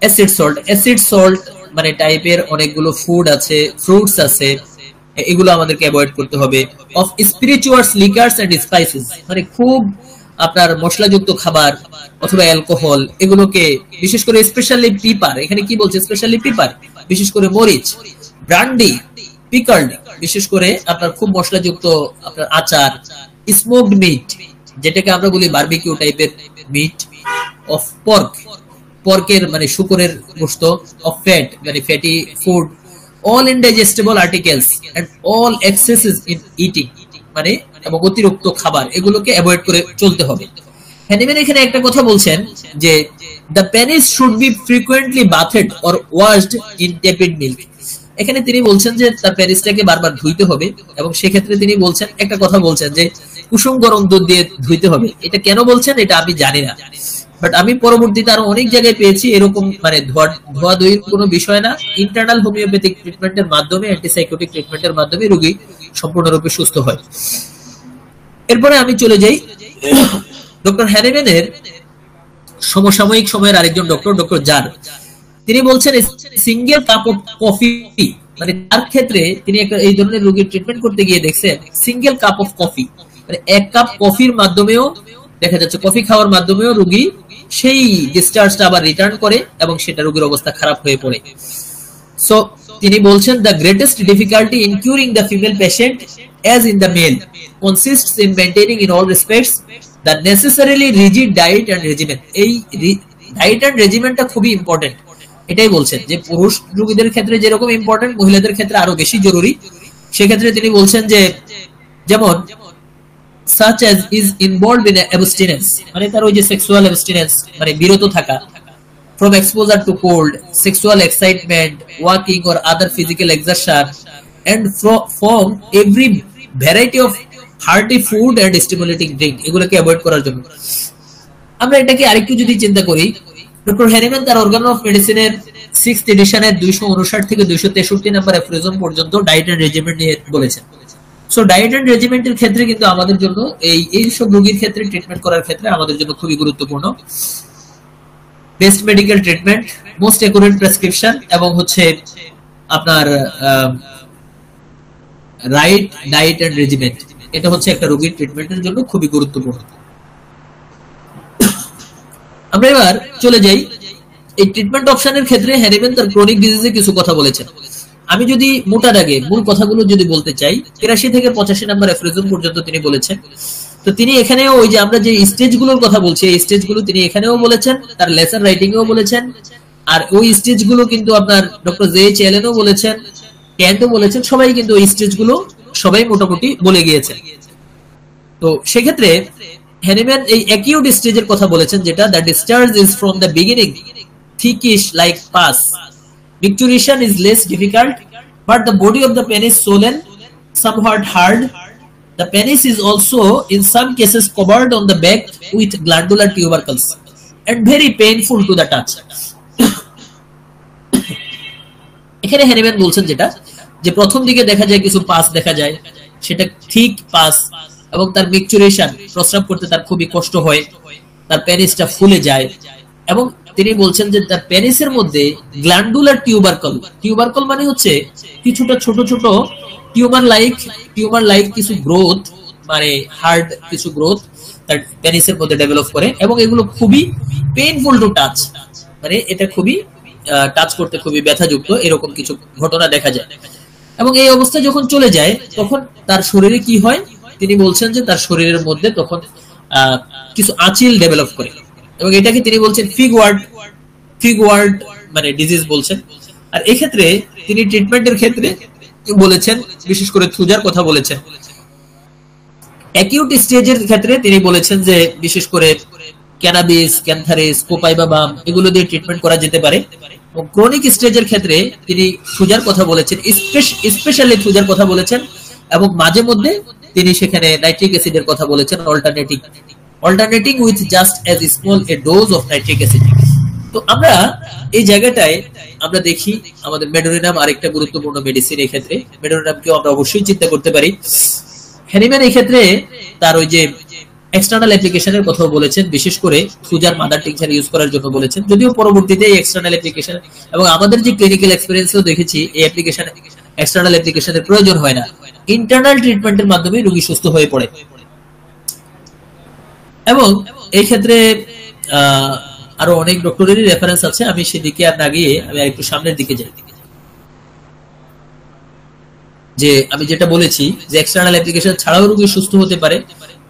Acid salt মানে টাইপের অনেকগুলো ফুড আছে, ফ্রুটস আছে, এগুলো আমাদেরকে অ্যাভয়েড করতে হবে। অফ স্পিরিচুয়ালস, লিকারস এন্ড স্পাইসেস, মানে খুব আপনার মশলাযুক্ত খাবার অথবা অ্যালকোহল, এগুলোকে বিশেষ করে স্পেশালি পিপার, এখানে কি বলছে স্পেশালি পিপার, বিশেষ করে মরিচ, ব্রান্ডি, পিকলড, বিশেষ করে আপনার খুব মশলাযুক্ত আপনার আচার, স্মোকড মিট যেটাকে আমরা বলি বারবিকিউ টাইপের মিট, অফ পর্ক, পর্কের মানে শুকরের গোশত, অফ ফ্যাট মানে fatty food, all indigestible articles and all excesses in eating, মানে এবং অতিরিক্ত খাবার এগুলোকে অ্যাভয়েড করে চলতে হবে। হ্যানিম্যান এখানে একটা কথা বলছেন যে the penis should be frequently bathed or washed in tepid milk। এখানে তিনি বলছেন যে তার পেনিসটাকে বারবার ধুইতে হবে, এবং সেক্ষেত্রে তিনি বলছেন একটা কথা বলছেন যে কুসুম গরম দুধ দিয়ে ধুইতে হবে। এটা কেন বলছেন এটা আমি জানি না, বাট আমি পরবর্তীতে আরো অনেক জায়গায় পেয়েছি এরকম, মানে ধোয়া ধুইয়ের কোনো বিষয় না। ইন্টারনাল হোমিওপ্যাথিক ট্রিটমেন্টের মাধ্যমে, অ্যান্টিসাইকোটিক ট্রিটমেন্টের মাধ্যমে রোগী সম্পূর্ণরূপে সুস্থ হয়। এরপরে আমি চলে যাই ডক্টর হ্যানিম্যানের সমসাময়িক সময়ের আরেকজন ডক্টর জার। তিনি বলছেন সিঙ্গেল কাপ অফ কফি, মানে তার ক্ষেত্রে তিনি একটা এই ধরনের রোগীর ট্রিটমেন্ট করতে গিয়ে দেখছেন সিঙ্গেল কাপ অফ কফি, মানে এক কাপ কফির মাধ্যমেও দেখা যাচ্ছে, কফি খাওয়ার মাধ্যমেও রোগী সেই ডিসচার্জটা আবার রিটার্ন করে এবং সেটা রোগীর অবস্থা খারাপ হয়ে পড়ে। সো তিনি বলছেন the greatest difficulty in curing the female patient as in the male consists in maintaining in all respects the necessarily rigid diet and regimen। এই ডায়েট এন্ড রেজিমেন্টটা খুবই ইম্পর্টেন্ট। এটাই বলছেন যে পুরুষ রোগীদের ক্ষেত্রে যেরকম ইম্পর্টেন্ট, মহিলাদের ক্ষেত্রে আরো বেশি জরুরি। সেক্ষেত্রে তিনি বলছেন যে যেমন such as is involved in abstinence, মানে তার ওই যে সেক্সুয়াল অ্যাবস্টিনেন্স মানে বিরত থাকা, from exposure to cold, sexual excitement, walking or other physical exertion, and from every variety of hearty food and stimulating drink, এগুলোকে অ্যাভয়েড করার জন্য। আমরা এটাকে আরেকটু যদি চিন্তা করি, ডক্টর হ্যানিম্যান তার অর্গান অফ মেডিসিনের 6th এডিশনের 259 থেকে 263 নাম্বার অ্যাফরিজম পর্যন্ত ডায়েট এন্ড রেজিমেন্ট নিয়ে বলেছেন। সো ডায়েট এন্ড রেজিমেন্টের ক্ষেত্রে কিন্তু আমাদের জন্য এই সব রোগীর ক্ষেত্রে ট্রিটমেন্ট করার ক্ষেত্রে আমাদের জন্য খুবই গুরুত্বপূর্ণ। Best medical treatment, most accurate prescription এবং হচ্ছে আপনার রাইট ডায়েট এন্ড রেজিমেন্ট, এটা হচ্ছে একটা রোগীর ট্রিটমেন্টের জন্য খুবই গুরুত্বপূর্ণ। আমরা এবার চলে যাই এই ট্রিটমেন্ট অপশনের ক্ষেত্রে। হ্যানিম্যান তার ক্রনিক ডিজিজে কিছু কথা বলেছেন। আমি যদি মোটা দাগে মূল কথাগুলো যদি বলতে চাই, 83 থেকে 85 নাম্বার অ্যাফরিজম পর্যন্ত তিনি বলেছেন। তো তিনি এখানেও ওই যে আমরা যে স্টেজগুলোর কথা বলছি, এই স্টেজগুলো তিনি এখানেও বলেছেন, তার লেসার রাইটিং এও বলেছেন। আর ওই স্টেজগুলো কিন্তু আপনার ডক্টর জে.এইচ. অ্যালেনও বলেছেন, ক্যান্টও বলেছেন, সবাই কিন্তু ওই স্টেজগুলো সবাই মোটামুটি বলে গিয়েছেন। তো সেক্ষেত্রে হ্যানিম্যান এই অ্যাকিউট স্টেজের কথা বলেছেন, যেটা the discharge is from the beginning thickish like pus, micturition is less difficult, but the body of the penis swollen, somewhat hard. The penis is also in some cases covered on the back with glandular tubercles and very painful to the touch. এখানে হ্যানিম্যান বলছেন যেটা, যে প্রথম দিকে দেখা যায় কিছু পাস দেখা যায়, সেটা ঠিক পাস, এবং তার মিকচুরেশন, প্রস্রাব করতে তার খুবই কষ্ট হয়, তার পেনিসটা ফুলে যায়, এবং তিনি বলছেন যে তার পেনিসের মধ্যে গ্ল্যান্ডুলার টিউবারকল, টিউবারকল মানে হচ্ছে কিছুটা ছোট ছোট টিউমার লাইক কিছু গ্রোথ, মানে হার্ড কিছু গ্রোথ তার পেনিসের মধ্যে ডেভেলপ করে, এবং এগুলো খুবই পেইনফুল টু টাচ, মানে এটা খুবই টাচ করতে খুবই ব্যথাযুক্ত, এরকম কিছু ঘটনা দেখা যায়। এবং এই অবস্থা যখন চলে যায় তখন তার শরীরে কি হয়, তিনি বলছেন যে তার শরীরের মধ্যে তখন কিছু আঁচিল ডেভেলপ করে, এবং এটাকে তিনি বলছেন ফিগওয়ার্ড মানে ডিজিজ বলছেন। আর এক্ষেত্রে তিনি ট্রিটমেন্টের ক্ষেত্রে বলেছেন, বিশেষ করে থুজার কথা বলেছেন। অ্যাকিউট স্টেজের ক্ষেত্রে তিনি বলেছেন যে বিশেষ করে ক্যানাবিস, ক্যান্থারিস, কোপাইবা বাম এগুলো দিয়ে ট্রিটমেন্ট করা যেতে পারে। এবং ক্রনিক স্টেজের ক্ষেত্রে তিনি থুজার কথা বলেছেন, স্পেশালি থুজার কথা বলেছেন, এবং মাঝে মধ্যে তিনি সেখানে নাইট্রিক অ্যাসিডের কথা বলেছেন, alternating with just as small A dose of nitric acid. তো আমরা এই জায়গাটায় আমরা দেখি আমাদের মেডোরিনাম আরেকটা গুরুত্বপূর্ণ মেডিসিন, এই ক্ষেত্রে মেডোরিনামকেও আমরা অবশ্যই চিন্তা করতে পারি। হ্যানিম্যান এই ক্ষেত্রে তার ওই যে এক্সটার্নাল অ্যাপ্লিকেশনের কথা বলেছেন, বিশেষ করে থুজার মাদার টিংচার ইউজ করার জন্য বলেছেন, যদিও পরবর্তীতে এই এক্সটার্নাল অ্যাপ্লিকেশন এবং আমাদের যে ক্লিনিক্যাল এক্সপেরিয়েন্সও দেখেছি এই অ্যাপ্লিকেশন এক্সটার্নাল অ্যাপ্লিকেশনের প্রয়োজন হয় না, ইন্টারনাল ট্রিটমেন্টের মাধ্যমে রোগী সুস্থ হয়ে পড়ে। এবং এই ক্ষেত্রে আরো অনেক ডক্টরেরই রেফারেন্স আছে, আমি সেদিকে আর না গিয়ে আমি একটু সামনের দিকে যাই। যে আমি যেটা বলেছি যে এক্সটার্নাল অ্যাপ্লিকেশন ছাড়াও রোগী সুস্থ হতে পারে,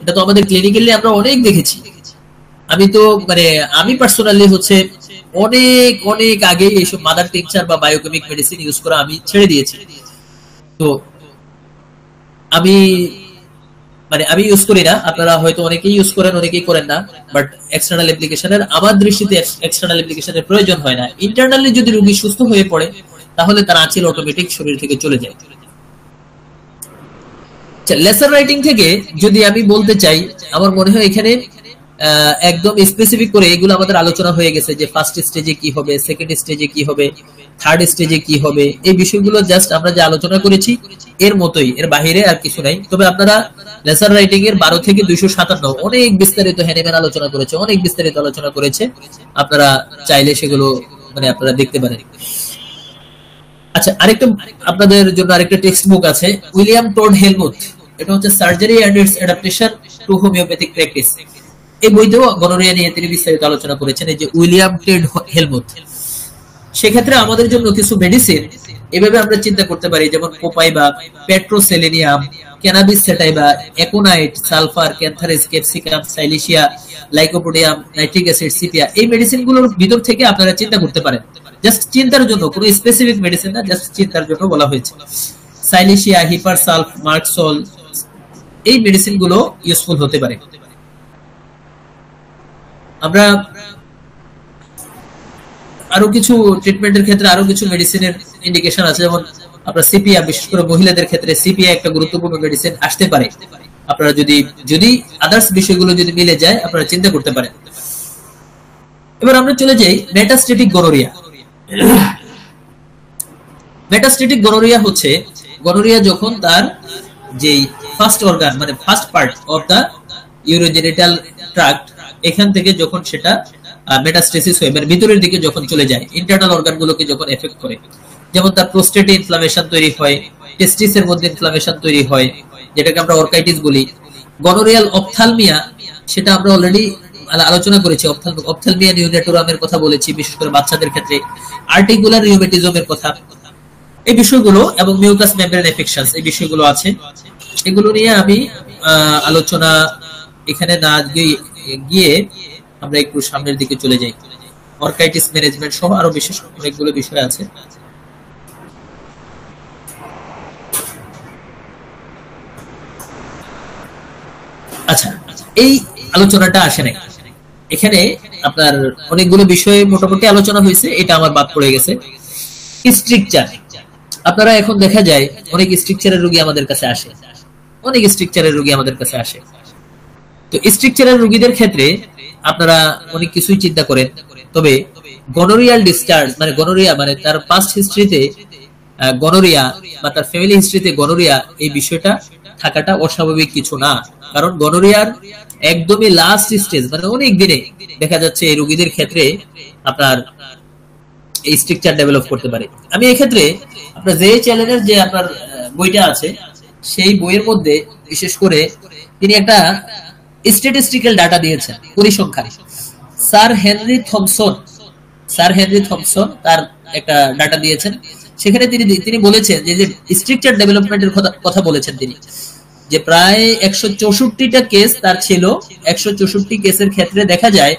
এটা তো আমাদের ক্লিনিক্যালি আমরা অনেক দেখেছি। আমি পার্সোনালি হচ্ছে অনেক অনেক আগে এইসব মাদার টিংচার বা বায়োকেমিক মেডিসিন ইউজ করা আমি ছেড়ে দিয়েছি। তো আমি ইউজ করি না, আপনারা হয়তো অনেকেই ইউজ করেন, অনেকেই করেন না, বাট এক্সটার্নাল অ্যাপ্লিকেশনের আমার দৃষ্টিতে এক্সটার্নাল অ্যাপ্লিকেশনের প্রয়োজন হয় না। ইন্টারনালি যদি রোগী সুস্থ হয়ে পড়ে তাহলে তার আঁচিল অটোমেটিক শরীর থেকে চলে যায়। লেসার রাইটিং থেকে যদি আমি বলতে চাই, আমার মনে হয় এখানে একদম স্পেসিফিক করে এগুলো আমাদের আলোচনা হয়ে গেছে, যে ফার্স্ট স্টেজে কি হবে, সেকেন্ড স্টেজে কি হবে, থার্ড স্টেজে কি হবে, এই বিষয়গুলো জাস্ট আমরা যে আলোচনা করেছি এর মতোই, এর বাইরে আর কিছু নাই। তবে আপনারা লেসার রাইটিং এর 12 থেকে 257 অনেক বিস্তারিত হ্যানিম্যান আলোচনা করেছে, অনেক বিস্তারিত আলোচনা করেছে, আপনারা চাইলে সেগুলো আপনারা দেখতে পারেন। আচ্ছা, আপনাদের জন্য আরেকটা টেক্সট বুক আছে, উইলিয়াম টোড হেলমুথ, এটা হচ্ছে surgery and its adaptation to homeopathic practice. এই বইতেও গনোরিয়া নিয়ে তিনি বিস্তারিত আলোচনা করেছেন, এই যে উইলিয়াম টেড হেলমুথ। সেক্ষেত্রে আমাদের জন্য কিছু মেডিসিন এভাবে আমরা চিন্তা করতে পারি, যেমন copaiba, petroselinum, cannabis sativa, aconite, sulphur, cantharis, capsicum, silicea, lycopodium, nitric acid, sepia. এই মেডিসিনগুলোর ভিতর থেকে আপনারা চিন্তা করতে পারেন, জাস্ট চিন্তার জন্য, কোনো স্পেসিফিক মেডিসিন না, জাস্ট চিন্তার জন্য বলা হয়েছে। সাইলিশিয়া, হিপারসালফ, মার্কসল, এই মেডিসিনগুলো ইউজফুল হতে পারে। আমরা আরো কিছু ট্রিটমেন্টের ক্ষেত্রে আরো কিছু মেডিসিনের ইন্ডিকেশন আছে, যেমন আপনার সিপিয়া, বিশেষ করে মহিলাদের ক্ষেত্রে সিপিয়া একটা গুরুত্বপূর্ণ মেডিসিন আসতে পারে। আপনারা যদি আদার্স বিষয়গুলো যদি মিলে যায় আপনারা চিন্তা করতে পারেন। এবার আমরা চলে যাই মেটাস্টেটিক গনোরিয়া। মেটাস্টেটিক গনোরিয়া হচ্ছে গনোরিয়া যখন তার যেই ফার্স্ট অর্গান, মানে first part of the urogenital tract, এখান থেকে যখন সেটা মেটাস্টেসিস হয়ে মানে ভিতরের দিকে যখন চলে যায়, ইন্টারনাল অর্গানগুলোকে যখন এফেক্ট করে, যেমন তার প্রোস্টেটে ইনফ্লামেশন তৈরি হয়, টেস্টিসের মধ্যে ইনফ্লামেশন তৈরি হয়, যেটাকে আমরা অর্কাইটিস বলি। গনোরিয়াল অপথ্যালমিয়া, সেটা আমরা অলরেডি আলোচনা করেছি, অপথ্যালমিয়া নিউনেটোরামের কথা বলেছি, বিশেষ করে বাচ্চাদের ক্ষেত্রে, আর্টিকুলার রিউমেটিজমের কথা, এই বিষয়গুলো, এবং মিউকাস মেমব্রেন ইনফেকশনস, এই বিষয়গুলো আছে। এগুলো নিয়ে আমি আলোচনা এখানে না গিয়ে আমরা একটু সামনের দিকে চলে যাই। অর্কাইটিস ম্যানেজমেন্ট সহ আরো বিশেষ অনেকগুলো বিষয় আছে। আচ্ছা, এই আলোচনাটা আসে নাই এখানে, আপনার অনেকগুলো বিষয়ে মোটামুটি আলোচনা হয়েছে, এটা আমার বাদ পড়ে গেছে। স্ট্রিকচার, আপনারা এখন দেখা যায় অনেক স্ট্রিকচারের রোগী আমাদের কাছে আসে, অনেক স্ট্রিকচারের রোগী আমাদের কাছে আসে। তো স্ট্রিকচারের রোগীদের ক্ষেত্রে আপনারা অনেক কিছুই চিন্তা করেন, তবে গনোরিয়াল ডিসচার্জ মানে গনোরিয়া মানে তার পাস্ট হিস্ট্রিতে গনোরিয়া বা তার ফ্যামিলি হিস্ট্রিতে গনোরিয়া, এই বিষয়টা থাকাটা অস্বাভাবিক কিছু না। কারণ গনোরিয়ার একদমই লাস্ট স্টেজ, মানে অনেক দিনে দেখা যাচ্ছে এই রোগীদের ক্ষেত্রে আপনার এই স্ট্রাকচার ডেভেলপ করতে পারে। আমি এই ক্ষেত্রে আপনার যে চ্যানেলের যে আপনার বইটা আছে, সেই বইয়ের মধ্যে বিশেষ করে তিনি একটা স্ট্যাটিস্টিক্যাল ডাটা দিয়েছেন, পরিসংখ্যান। স্যার হেনরি থমসন তার একটা ডাটা দিয়েছেন। সেখানে তিনি বলেছেন যে স্ট্রাকচার ডেভেলপমেন্টের কথা বলেছেন তিনি, যে প্রায় 164টা কেস তার ছিল। 164 কেসের ক্ষেত্রে দেখা যায়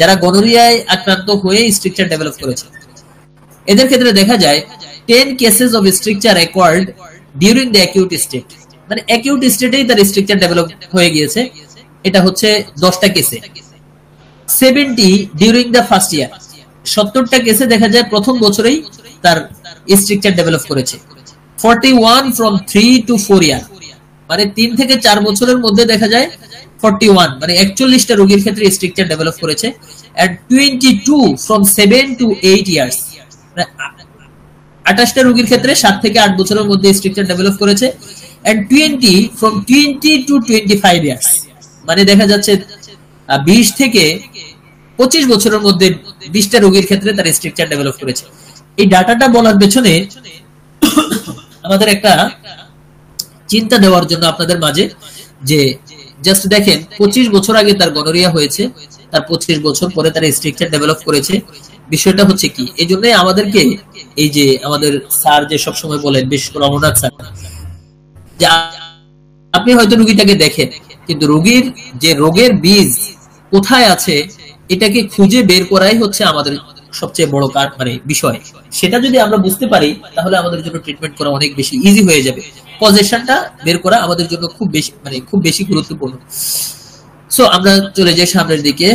যারা গনোরিয়ায় আক্রান্ত হয়ে স্ট্রাকচার ডেভেলপ করেছে, এদের ক্ষেত্রে দেখা যায় 10 cases of structure acquired during the acute state, মানে অ্যাকিউট স্টেটেই তার স্ট্রাকচার ডেভেলপ হয়ে গিয়েছে। এটা হচ্ছে 10টা কেসে। 70 ডিউরিং দ্য ফার্স্ট ইয়ার, 70টা কেসে দেখা যায় প্রথম বছরেই তার স্ট্রাকচার ডেভেলপ করেছে। 41 ফ্রম 3 টু 4 ইয়ার, মানে 3 থেকে 4 বছরের মধ্যে দেখা যায় 41, মানে 41টা রোগীর ক্ষেত্রে স্ট্রাকচার ডেভেলপ করেছে। এন্ড 22 ফ্রম 7 টু 8 ইয়ার্স, 28টা রোগীর ক্ষেত্রে 7 থেকে 8 বছরের মধ্যে স্ট্রাকচার ডেভেলপ করেছে। এন্ড 20 ফ্রম 20 টু 25 ইয়ার্স, মানে দেখা যাচ্ছে 20 থেকে 25 বছরের মধ্যে 20টা রোগীর ক্ষেত্রে তার স্ট্রাকচার ডেভেলপ করেছে। এই ডাটাটা বলার পেছনে আমাদের একটা চিন্তা দেওয়ার জন্য আপনাদের মাঝে, যে জাস্ট দেখেন 25 বছর আগে তার গনোরিয়া হয়েছে, তার 25 বছর পরে তার স্ট্রাকচার ডেভেলপ করেছে। বিষয়টা হচ্ছে কি, এই জন্য আমাদেরকে এই যে আমাদের স্যার যে সবসময় বলেন, বিশেষ করে অমরনাথ স্যার, যে আপনি হয়তো রোগীটাকে দেখেন, কিন্তু রোগীর যে রোগের বীজ কোথায় আছে এটাকে খুঁজে বের করাই হচ্ছে আমাদের সবচেয়ে বড় মানে বিষয়। সেটা যদি আমরা বুঝতে পারি তাহলে আমাদের জন্য ট্রিটমেন্ট করা অনেক বেশি ইজি হয়ে যাবে। পজিশনটা বের করা আমাদের জন্য খুব বেশি গুরুত্বপূর্ণ। সো আমরা চলে যাই সামনের দিকে।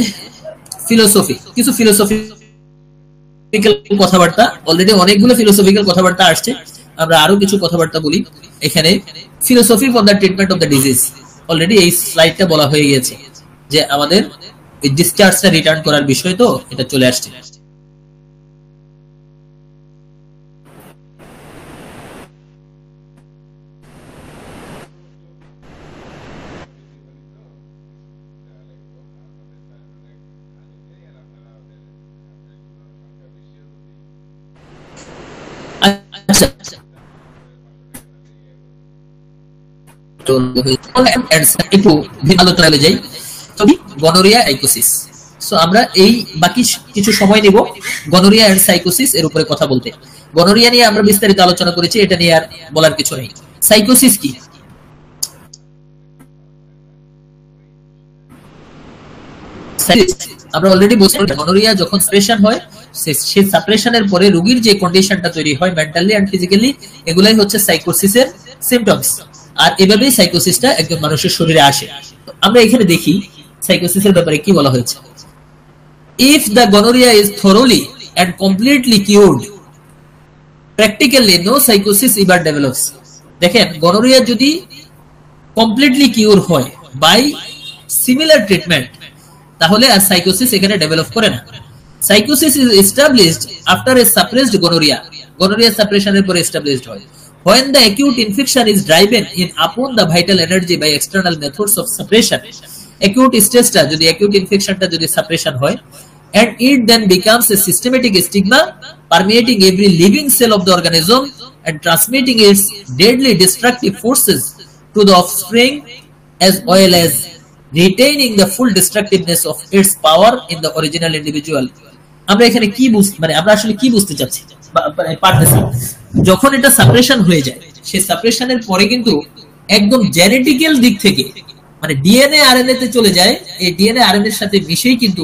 কিছু ফিলোসফিক্যাল কথাবার্তা, অলরেডি অনেকগুলো ফিলোসফিক্যাল কথাবার্তা আসছে, আমরা আরো কিছু কথাবার্তা বলি এখানে। Philosophy for the treatment of the disease, already এই স্লাইডটা বলা হয়ে গেছে যে আমাদের এই ডিসচার্জটা রিটার্ন করার বিষয়, তো এটা চলে আসছে। একটু আলোচনায় যাই, গনোরিয়া সাইকোসিস। সো আমরা এই বাকি কিছু সময় নিব গনোরিয়া এন্ড সাইকোসিস এর উপরে কথা বলতে। গনোরিয়া নিয়ে আমরা বিস্তারিত আলোচনা করেছি, এটা নিয়ে আর বলার কিছু নেই। সাইকোসিস কি? আমরা অলরেডি বলছি, গনোরিয়া যখন সাপ্রেশন হয়, সেই সাপ্রেশনের পরে রোগীর যে কন্ডিশনটা তৈরি হয় মেন্টালি এন্ড ফিজিক্যালি, এগুলাই হচ্ছে সাইকোসিসের সিম্পটমস। আর এভাবেই সাইকোসিসটা একজন মানুষের শরীরে আসে। আমরা এখানে দেখি সাইকোসিসের ব্যাপারে কি বলা হয়েছে। If the gonorrhea is thoroughly and completely cured, practically no psychosis ever develops. দেখেন, গনোরিয়া যদি কমপ্লিটলি কিউর হয় বাই সিমিলার ট্রিটমেন্ট, তাহলে আর সাইকোসিস এখানে ডেভেলপ করে না। Sycosis is established after a suppressed gonorrhoea, gonorrhoea সাপ্রেশনের পরে এস্টাবলিশড হয়। When the acute infection is driven in upon the vital energy by external methods of suppression, acute stage-টা যদি acute infection-টা যদি suppression হয়, and it then becomes a systematic stigma permeating every living cell of the organism and transmitting its deadly destructive forces to the offspring, as well as retaining the full destructiveness of its power in the original individual. আমরা এখানে কি মানে আমরা আসলে কি বুঝতে চাচ্ছি পারতেছি, যখন এটা সাপ্রেশন হয়ে যায়, সেই সাপ্রেশনের পরে কিন্তু একদম জেনেটিক্যাল দিক থেকে, মানে ডিএনএ আরএনএ তে চলে যায়, এই ডিএনএ আরএনএ এর সাথে মিশেই কিন্তু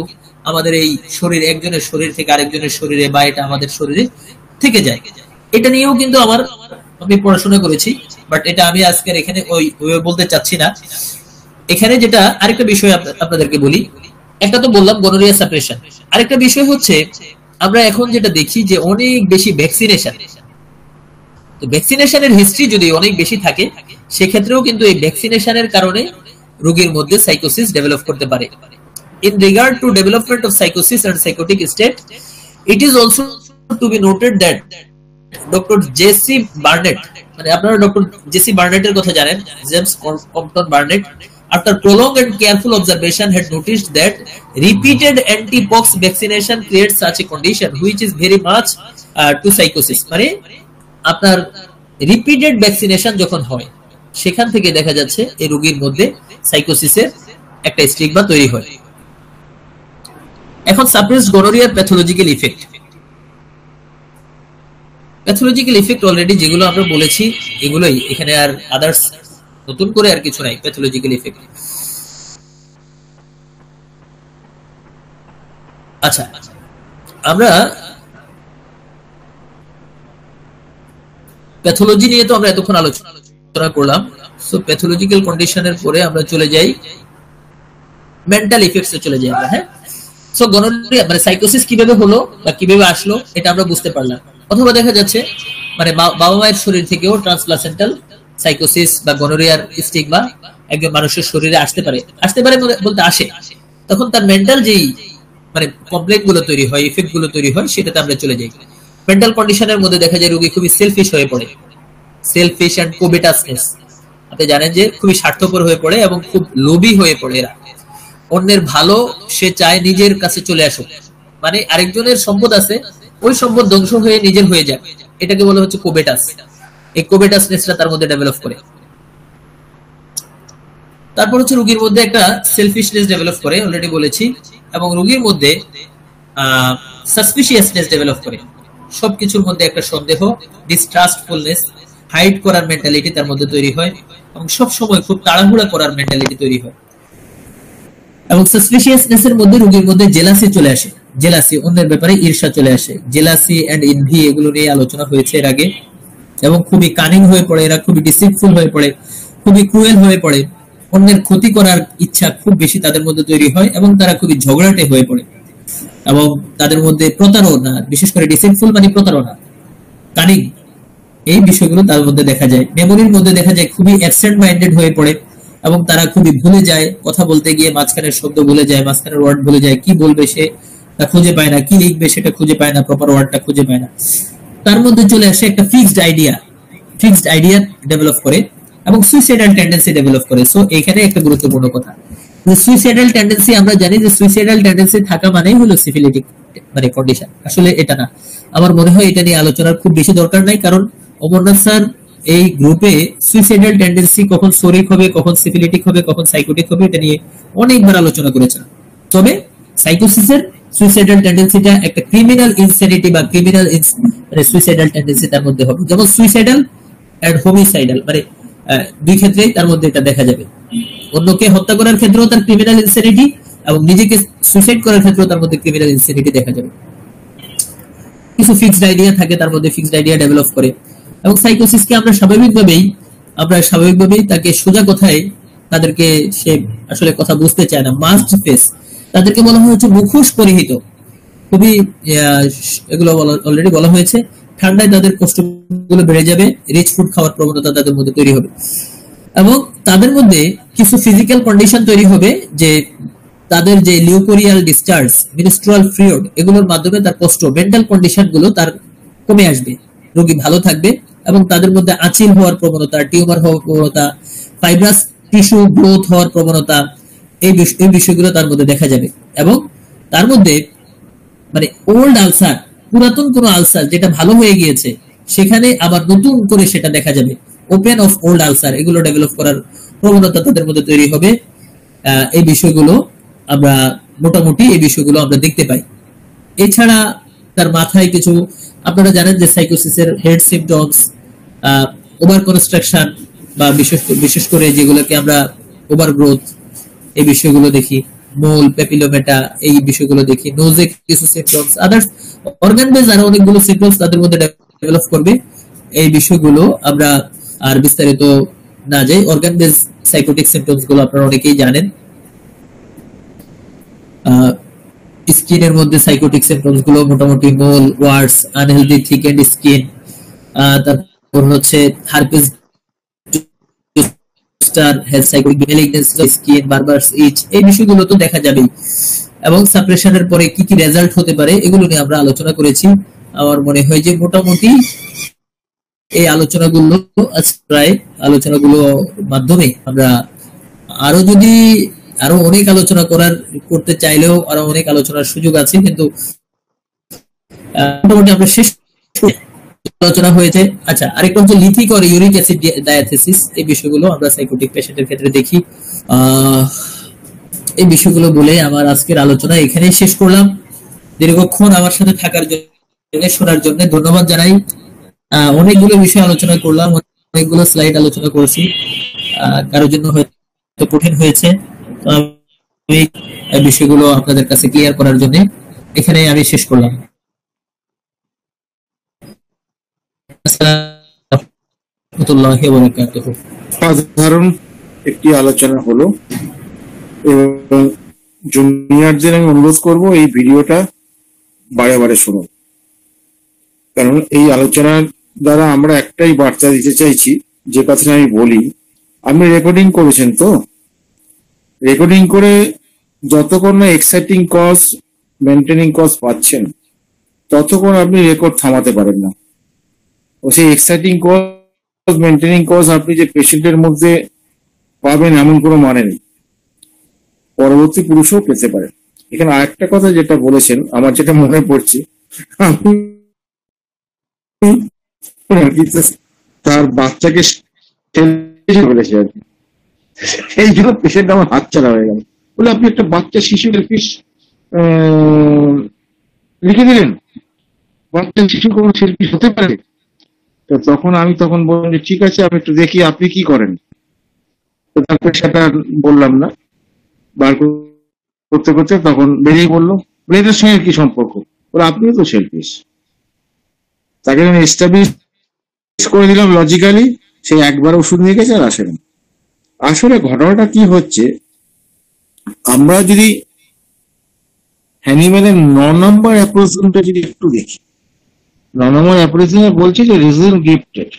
আমাদের এই শরীর, একজনের শরীর থেকে আরেকজনের শরীরে, বা এটা আমাদের শরীরে থেকে যায়। এটা নিয়েও কিন্তু আমি পড়াশোনা করেছি, বাট এটা আমি আজকের এখানে ওই বলতে চাচ্ছি না। এখানে যেটা আরেকটা বিষয় আপনাদেরকে বলি, একটা তো বললাম গনোরিয়া সাপ্রেশন, আরেকটা বিষয় হচ্ছে আমরা এখন যেটা দেখি যে অনেক বেশি ভ্যাকসিনেশন। তো ভ্যাকসিনেশনের হিস্ট্রি যদি অনেক বেশি থাকে, সেক্ষেত্রেও কিন্তু এই ভ্যাকসিনেশনের কারণে রোগীর মধ্যে সাইকোসিস ডেভেলপ করতে পারে। In regard to development of psychosis and psychotic state, it is also to be noted that doctor J C Burnett, মানে আপনারা ডক্টর জেসি বার্নেটের কথা জানেন, James Compton Burnett, after prolonged and careful observation had noticed that repeated anti-pox vaccination creates such a condition which is very much to psychosis, মানে আপনার রিপিটেড ভ্যাকসিনেশন যখন হয় সেখান থেকে দেখা যাচ্ছে এই রোগীর মধ্যে সাইকোসিসের একটা স্টিগমা তৈরি হয়। এখন সাপ্রেসড গনোরিয়ার pathological effect. Pathological effect already যেগুলো আমরা বলেছি এগুলোই, এখানে আর আদার্স নতুন করে আর কিছু নাই প্যাথোলজিক্যাল ইফেক্ট। আচ্ছা, আমরা প্যাথোলজি নিয়ে তো আমরা এতক্ষণ আলোচনা করলাম। সো প্যাথোলজিক্যাল কন্ডিশনের পরে আমরা চলে যাই মেন্টাল ইফেক্টসে চলে যাই আমরা। হ্যাঁ, সো গনোরিয়া মানে সাইকোসিস কিভাবে হলো বা কিভাবে আসলো এটা আমরা বুঝতে পারলাম। অথবা দেখা যাচ্ছে মানে বাবা মায়ের শরীর থেকেও ট্রান্সপ্লাসেন্টাল সাইকোসিস বা গনোরিয়ার স্টিগমা একজন মানুষের শরীরে আসতে পারে বলতে আসে, তখন তার মেন্টাল যেই মানে কমপ্লেক্স গুলো তৈরি হয়, ইফেক্ট গুলো তৈরি হয়, সেটাতে আমরা চলে যাই। মেন্টাল কন্ডিশনের মধ্যে দেখা যায় রোগী খুবই সেলফিশ হয়ে পড়ে, সেলফিশ এন্ড কোবিটাসনেস। আপনি জানেন যে খুবই স্বার্থপর হয়ে পড়ে এবং খুব লোভী হয়ে পড়ে এরা। অন্যের ভালো সে চায় নিজের কাছে চলে আসুক, মানে আরেকজনের সম্পদ আছে ওই সম্পদ ধ্বংস হয়ে নিজের হয়ে যায়, এটাকে বলা হচ্ছে কোবিটাস। এই কোবিটাসনেসটা তার মধ্যে ডেভেলপ করে। তারপর হচ্ছে রোগীর মধ্যে একটা সেলফিশনেস ডেভেলপ করে, অলরেডি বলেছি, এবং রোগীর মধ্যে সাসপিশিয়াসনেস ডেভেলপ করে। সবকিছুর মধ্যে একটা সন্দেহ, ডিস্ট্রাস্টফুলনেস, হাইড করার মেন্টালিটি তার মধ্যে তৈরি হয় এবং সব সময় খুব তাড়াহুড়া করার মেন্টালিটি তৈরি হয়। এবং সাসপিশিয়াসনেস এর মধ্যে রোগীর মধ্যে জেলাসি চলে আসে, জেলাসি অন্যের ব্যাপারে ঈর্ষা চলে আসে। জেলাসি এন্ড এনভি এগুলো নিয়ে আলোচনা হয়েছে এর আগে। এবং খুবই কানিং হয়ে পড়ে এরা, খুবই ডিসিপ্লিন হয়ে পড়ে, খুবই ক্রুয়েল হয়ে পড়ে, অন্যের ক্ষতি করার ইচ্ছা খুব বেশি তাদের মধ্যে তৈরি হয় এবং তারা খুবই ঝগড়াটে হয়ে পড়ে। এবং তাদের মধ্যে প্রতারণা, বিশেষ করে ডিসিপ্লিন মানে প্রতারণা, কানিং, এই বিষয়গুলো তার মধ্যে দেখা যায়। মেমোরির মধ্যে দেখা যায় খুবই অ্যাবসেন্ট মাইন্ডেড হয়ে পড়ে এবং তারা খুবই ভুলে যায়, কথা বলতে গিয়ে মাঝখানের শব্দ ভুলে যায়, মাঝখানের ওয়ার্ড ভুলে যায়, কি বলবে সে তা খুঁজে পায় না, কি লিখবে সেটা খুঁজে পায় না, প্রপার ওয়ার্ডটা খুঁজে পায় না। তার মধ্যে চলে আসে একটা ফিক্সড আইডিয়া ডেভেলপ করে এবং সুইসাইডাল টেন্ডেন্সি ডেভেলপ করে। সো এখানে একটা গুরুত্বপূর্ণ কথা, সুইসাইডাল টেন্ডেন্সি, আমরা জানি যে সুইসাইডাল টেন্ডেন্সি থাকা মানেই হলো সিফিলিটিক মানে কন্ডিশন। আসলে এটা না, আমার মনে হয় এটা নিয়ে আলোচনার খুব বেশি দরকার নাই, কারণ অমরনাথ স্যার এই গ্রুপে সুইসাইডাল টেন্ডেন্সি কখন সোরিক হবে, কখন সিফিলিটিক হবে, কখন সাইকোটিক হবে, এটা নিয়ে অনেকবার আলোচনা করেছেন। তবে সাইকোসিসের সুইসাইডাল টেন্ডেন্সিটা একটা ক্রিমিনাল ইনসেনিটি বা ক্রিমিনাল সুইসাইডাল টেন্ডেন্সি তার মধ্যে হবে। যেমন সুইসাইডাল এন্ড হোমিসাইডাল, মানে দুই ক্ষেত্রেই তার মধ্যে এটা দেখা যাবে। অন্যকে হত্যা করার ক্ষেত্রেও তার ক্রিমিনাল ইনসেনিটি এবং নিজেকে সুইসাইড করার ক্ষেত্রেও তার মধ্যে ক্রিমিনাল ইনসেনিটি দেখা যাবে। কিছু ফিক্সড আইডিয়া থাকে তার মধ্যে, ফিক্সড আইডিয়া ডেভেলপ করে। এবং সাইকোসিসকে আমরা স্বাভাবিকভাবেই তাকে সোজা কথায় তাদেরকে, সে আসলে কথা বুঝতে চায় না, মাস্ট ফেস, তাদেরকে বলা হয়েছে মুখোশ পরিহিত। খুবই এগুলো অলরেডি বলা হয়েছে। ঠান্ডায় তাদের কষ্টগুলো বেড়ে যাবে, রিচ ফুড খাওয়ার প্রবণতা তাদের মধ্যে তৈরি হবে এবং তাদের মধ্যে কিছু ফিজিক্যাল কন্ডিশন তৈরি হবে যে তাদের যে লিউকোরিয়াল ডিসচার্জ, মিনস্ট্রুয়াল ফ্লুইড, এগুলোর মাধ্যমে তার কষ্ট, মেন্টাল কন্ডিশন গুলো তার কমে আসবে, রোগী ভালো থাকবে এবং তাদের মধ্যে আঁচিল হওয়ার প্রবণতা, টিউমার হওয়ার প্রবণতা, ফাইব্রাস টিস্যু গ্রোথ হওয়ার প্রবণতা, এই বিষয়গুলো তার মধ্যে দেখা যাবে। এবং তার মধ্যে মানে ওল্ড আলসার, পুরাতন কোন আলসার যেটা ভালো হয়ে গিয়েছে সেখানে আবার নতুন করে সেটা দেখা যাবে, ওপেন অফ ওল্ড আলসার, এগুলো ডেভেলপ করার প্রবণতা তাদের মধ্যে তৈরি হবে। এই বিষয়গুলো আমরা মোটামুটি আমরা দেখতে পাই। এছাড়া তার মাথায় কিছু, আপনারা জানেন যে সাইকোসিসের হেড সিম্পটমস, ওভার কনস্ট্রাকশন বা বিশেষ করে যেগুলোকে আমরা ওভার গ্রোথ, এই বিষয়গুলো দেখি, মোল, পেপিলোমেটা, এই বিষয়গুলো দেখি, নোজে কিছু সিম্পটমস, আদার্স অর্গান বেজ আরো অনেকগুলো সিম্পটমস তাদের মধ্যে ডেভেলপ করবে। এই বিষয়গুলো আমরা আর বিস্তারিত না যাই। অর্গান বেজ সাইকোটিক সিম্পটমস গুলো আপনারা অনেকেই জানেন। স্কিনের মধ্যে সাইকোটিক সিম্পটমস গুলো মোটামুটি মোল, ওয়ার্ডস, আনহেলদি থিকেন্ড স্কিন, তারপর হচ্ছে হারপিস জোস্টার, সাইকোটিক ম্যালিগন্যান্স স্কিন, বারবার ইচ, এই বিষয়গুলো তো দেখা যাবেই। এবং সাপ্রেশনের পরে কি কি রেজাল্ট হতে পারে এগুলো নিয়ে আমরা আলোচনা করেছি। আমার মনে হয় যে মোটামুটি এই আলোচনাগুলোর মাধ্যমে আমরা আরো যদি আরো অনেক আলোচনা করতে চাইলেও আরো অনেক আলোচনার সুযোগ আছে, কিন্তু মোটামুটি আমরা শেষ আলোচনা হয়েছে। আচ্ছা, আরেকটা হচ্ছে লিথিক আর ইউরিক অ্যাসিড ডায়াথেসিস, এই বিষয়গুলো আমরা সাইকোটিক পেশেন্টের ক্ষেত্রে দেখি। এই বিষয়গুলো বলে আমার আজকের আলোচনা এখানেই শেষ করলাম। দীর্ঘক্ষণ আমার সাথে থাকার জন্য, শোনার জন্য ধন্যবাদ জানাই। অনেকগুলো বিষয় আলোচনা করলাম, অনেকগুলো স্লাইড আলোচনা করেছি, কারোর জন্য হয়তো কঠিন হয়েছে। আমি এই বিষয়গুলো আপনাদের কাছে ক্লিয়ার করার জন্য এখানে আমি শেষ করলাম। সাধারণ একটি আলোচনা হলো এবং জুনিয়রদের আমি অনুরোধ করব এই ভিডিওটা বারে বারে শুনুন, কারণ এই আলোচনার দ্বারা আমরা একটাই বার্তা দিতে চাইছি। যে কথাটা আমি বলি, আপনি রেকর্ডিং করেছেন তো, রেকর্ডিং করে যতক্ষণ না এক্সাইটিং কজ মেনটেনিং কজ পাচ্ছেন ততক্ষণ আপনি রেকর্ড থামাতে পারেন না। ও সেই এক্সাইটিং কজ মেনটেনিং কজ আপনি যে পেশেন্টের মধ্যে পাবেন এমন কোনো মানে নেই, পরবর্তী পুরুষও পেতে পারেন। এখানে আরেকটা কথা যেটা বলেছেন আমার যেটা মনে পড়ছে, তার বাচ্চাকে বলেছে আর কি, এই জন্য পেশেন্ট আমার হাতছাড়া হয়ে গেল। বলে আপনি একটা বাচ্চা শিশু সেলফিশ লিখে দিলেন, বাচ্চা শিশু কোনো সেলফিশ হতে পারে? তো তখন বললাম যে ঠিক আছে, আমি একটু দেখি আপনি কি করেন। তো তারপরে সেটা বললাম না, বার করতে করতে তখন বেরিয়ে বললো, এটার সঙ্গে কি সম্পর্ক? বলে আপনিও তো সেলফিশ। তাকে আমি এস্টাবলিশ করে দিলাম লজিক্যালি, সে একবার ওষুধ নিয়ে গেছে আর আসেনি। আসলে ঘটনাটা কি হচ্ছে, আমরা যদি হ্যানিম্যানের 9 নম্বর অ্যাপ্রোচটা যদি একটু দেখি, 9 নম্বর অ্যাপ্রোচে বলছে যে রিজন গিফটেড,